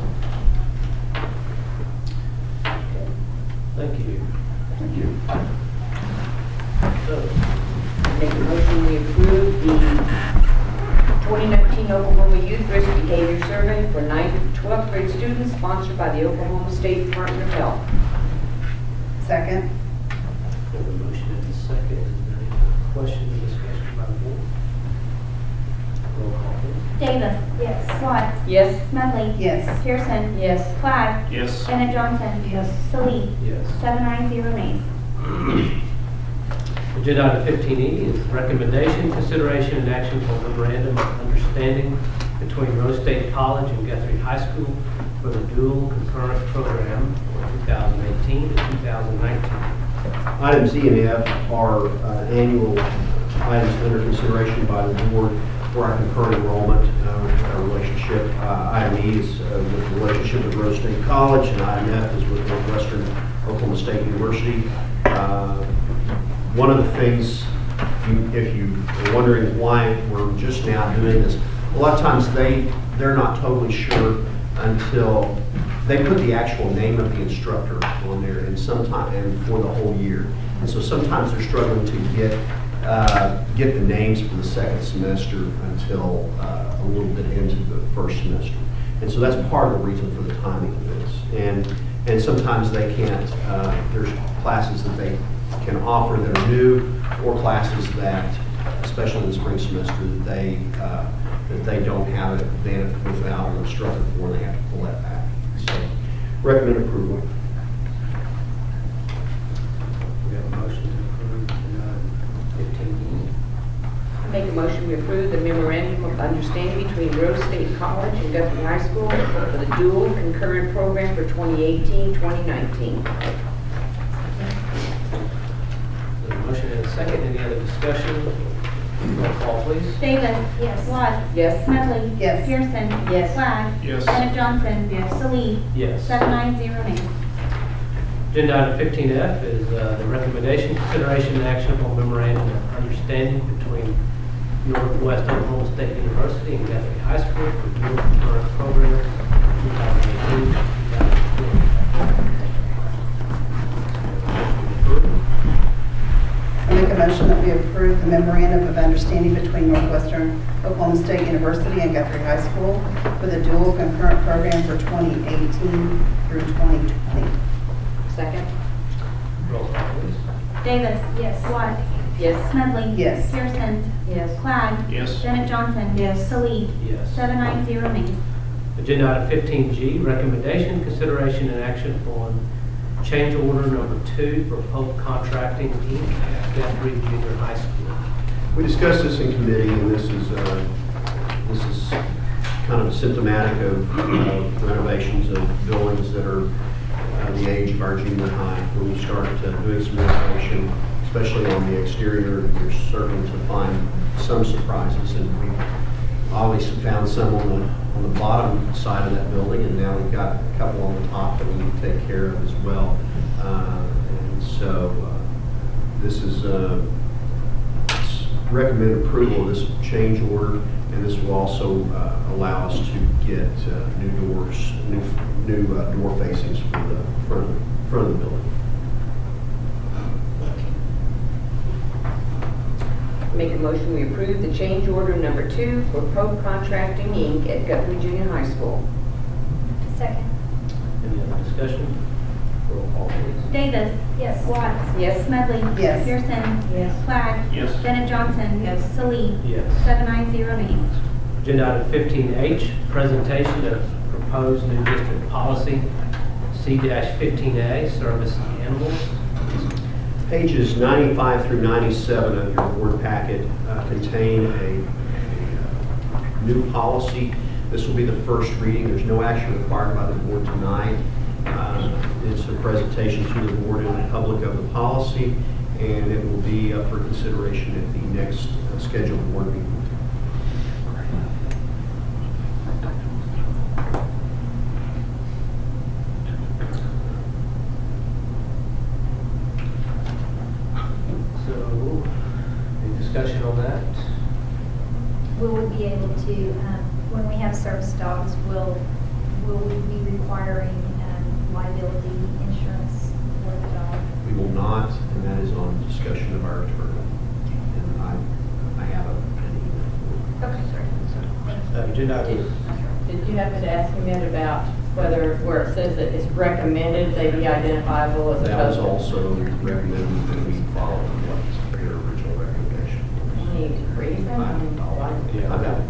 Thank you. Thank you. Make a motion, we approve the 2019 Oklahoma Youth Risk Behavior Survey for 9th to 12th grade students, sponsored by the Oklahoma State Department of Health. Second. We have a motion and a second. Is there any questions or discussion by the board? Roll call, please. Davis. Yes. Watts. Yes. Smedley. Yes. Pearson. Yes. Clyde. Yes. Bennett Johnson. Yes. Salee. Yes. 7 ayes, 0 nays. Agenda item 15E is recommendation, consideration, and action for memorandum of understanding between Rose State College and Guthrie High School for the dual concurrent program for 2018 to 2019. Items E and F are annual items under consideration by the board for our concurrent enrollment our relationship. Item E is with the relationship with Rose State College, and item F is with Northwestern Oklahoma State University. One of the things, if you are wondering why we're just now doing this, a lot of times they're not totally sure until they put the actual name of the instructor on there, and for the whole year. And so sometimes they're struggling to get the names for the second semester until a little bit into the first semester. And so that's part of the reason for the timing of this. And sometimes they can't, there's classes that they can offer that are new, or classes that, especially in the spring semester, that they don't have it then without an instructor for, and they have to pull that back. So recommend approval. We have a motion to approve 15E. I make a motion we approve the memorandum of understanding between Rose State College and Guthrie High School for the dual concurrent program for 2018-2019. Motion and a second. Any other discussion? Roll call, please. Davis. Yes. Watts. Yes. Smedley. Yes. Pearson. Yes. Flag. Yes. Bennett Johnson. Yes. Salih. Yes. 790 nays. Agenda item 15F is the recommendation, consideration, and action upon memorandum of understanding between Northwest Oklahoma State University and Guthrie High School for dual concurrent program 2018-2020. I make a motion that we approve the memorandum of understanding between Northwestern Oklahoma State University and Guthrie High School for the dual concurrent program for 2018 through 2020. Second. Roll call, please. Davis. Yes. Watts. Yes. Smedley. Yes. Pearson. Yes. Flag. Yes. Bennett Johnson. Yes. Salih. Yes. 790 nays. Agenda item 15G, recommendation, consideration, and action on change order number 2 for Pope Contracting, Inc. at Guthrie Junior High School. We discussed this in committee, and this is kind of symptomatic of renovations of buildings that are the age of our junior high. When we start doing some renovation, especially on the exterior, you're certain to find some surprises, and we always found some on the bottom side of that building, and now we've got a couple on the top that we need to take care of as well. And so this is recommend approval of this change order, and this will also allow us to get new doors, new door facings for the front of the building. Make a motion we approve the change order number 2 for Pope Contracting, Inc. at Guthrie Junior High School. Second. Any other discussion? Roll call, please. Davis. Yes. Watts. Yes. Smedley. Yes. Pearson. Yes. Flag. Yes. Bennett Johnson. Yes. Salih. Yes. 790 nays. Agenda item 15H, presentation of proposed new district policy, C-15A, service animals. Pages 95 through 97 of your board packet contain a new policy. This will be the first reading. There's no action required by the board tonight. It's a presentation to the board in the public of the policy, and it will be up for consideration at the next scheduled board meeting. So, any discussion on that? Will we be able to, when we have service dogs, will we be requiring liability insurance for the dog? We will not, and that is on discussion of our attorney. And I have an email. Okay, sorry. Agenda item. Did you happen to ask him yet about whether, where it says that it's recommended they be identifiable as That was opposed to? also recommended that we follow what their original recommendation. Need to read them? Yeah. I got it.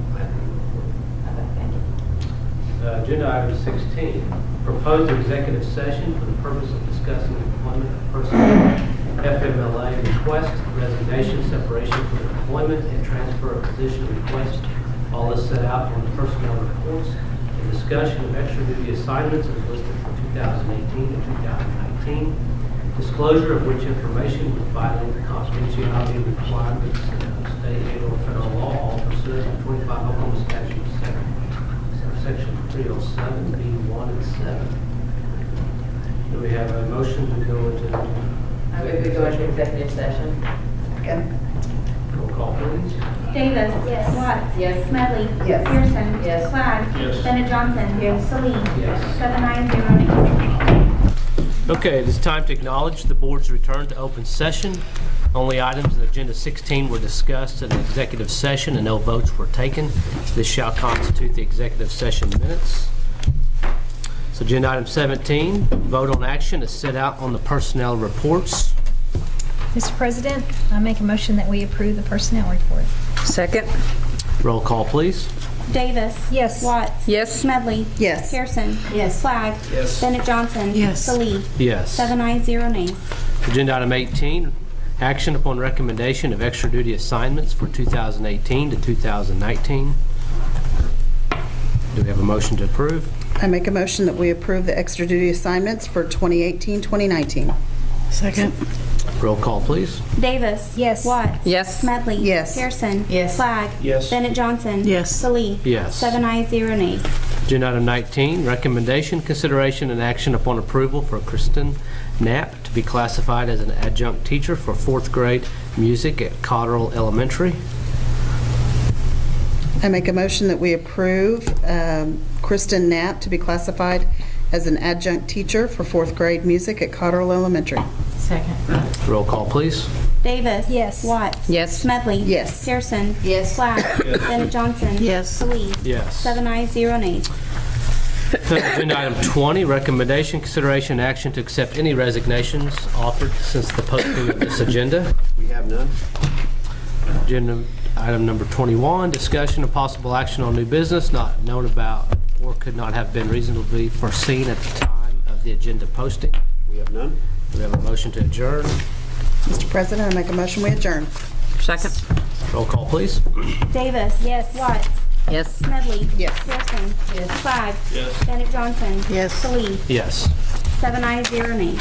Agenda item 16, proposed executive session for the purpose of discussing employment of personnel FMLA request, resignation, separation from employment, and transfer of position request. All is set out on the personnel reports. The discussion of extra duty assignments is listed for 2018 and 2019. Disclosure of which information would violate the confidentiality requirements of state and or federal law, all pursuant to 25 Oklahoma statute section 307, B1 and 7. Do we have a motion to go into? I move we go into executive session. Second. Roll call, please. Davis. Yes. Watts. Yes. Smedley. Yes. Pearson. Yes. Clyde. Yes. Bennett Johnson. Yes. Salee. Yes. 7 ayes, 0 nays. Okay, it is time to acknowledge the board's return to open session. Only items in Agenda 16 were discussed in the executive session and no votes were taken. This shall constitute the executive session minutes. So agenda item 17, vote on action is set out on the personnel reports. Mr. President, I make a motion that we approve the personnel report. Second. Roll call, please. Davis. Yes. Watts. Yes. Smedley. Yes. Pearson. Yes. Clyde. Yes. Bennett Johnson. Yes. Salee. Yes. 7 ayes, 0 nays. Agenda item 18, action upon recommendation of extra duty assignments for 2018 to 2019. Do we have a motion to approve? I make a motion that we approve the extra duty assignments for 2018-2019. Second. Roll call, please. Davis. Yes. Watts. Yes. Smedley. Yes. Pearson. Yes. Clyde. Yes. Bennett Johnson. Yes. Salee. Yes. 7 ayes, 0 nays. Agenda item 19, recommendation, consideration, and action upon approval for Kristen Knapp to be classified as an adjunct teacher for 4th grade music at Cotterell Elementary. I make a motion that we approve Kristen Knapp to be classified as an adjunct teacher for 4th grade music at Cotterell Elementary. Second. Roll call, please. Davis. Yes. Watts. Yes. Smedley. Yes. Pearson. Yes. Clyde. Bennett Johnson. Yes. Salee. Yes. 7 ayes, 0 nays. Agenda item 20, recommendation, consideration, and action to accept any resignations offered since the posting of this agenda. We have none. Agenda item number 21, discussion of possible action on new business not known about or could not have been reasonably foreseen at the time of the agenda posting. We have none. Do we have a motion to adjourn? Mr. President, I make a motion we adjourn. Second. Roll call, please. Davis. Yes. Watts. Yes. Smedley. Yes. Pearson. Yes. Clyde. Yes. Bennett Johnson. Yes. Salee. Yes. 7 ayes, 0 nays.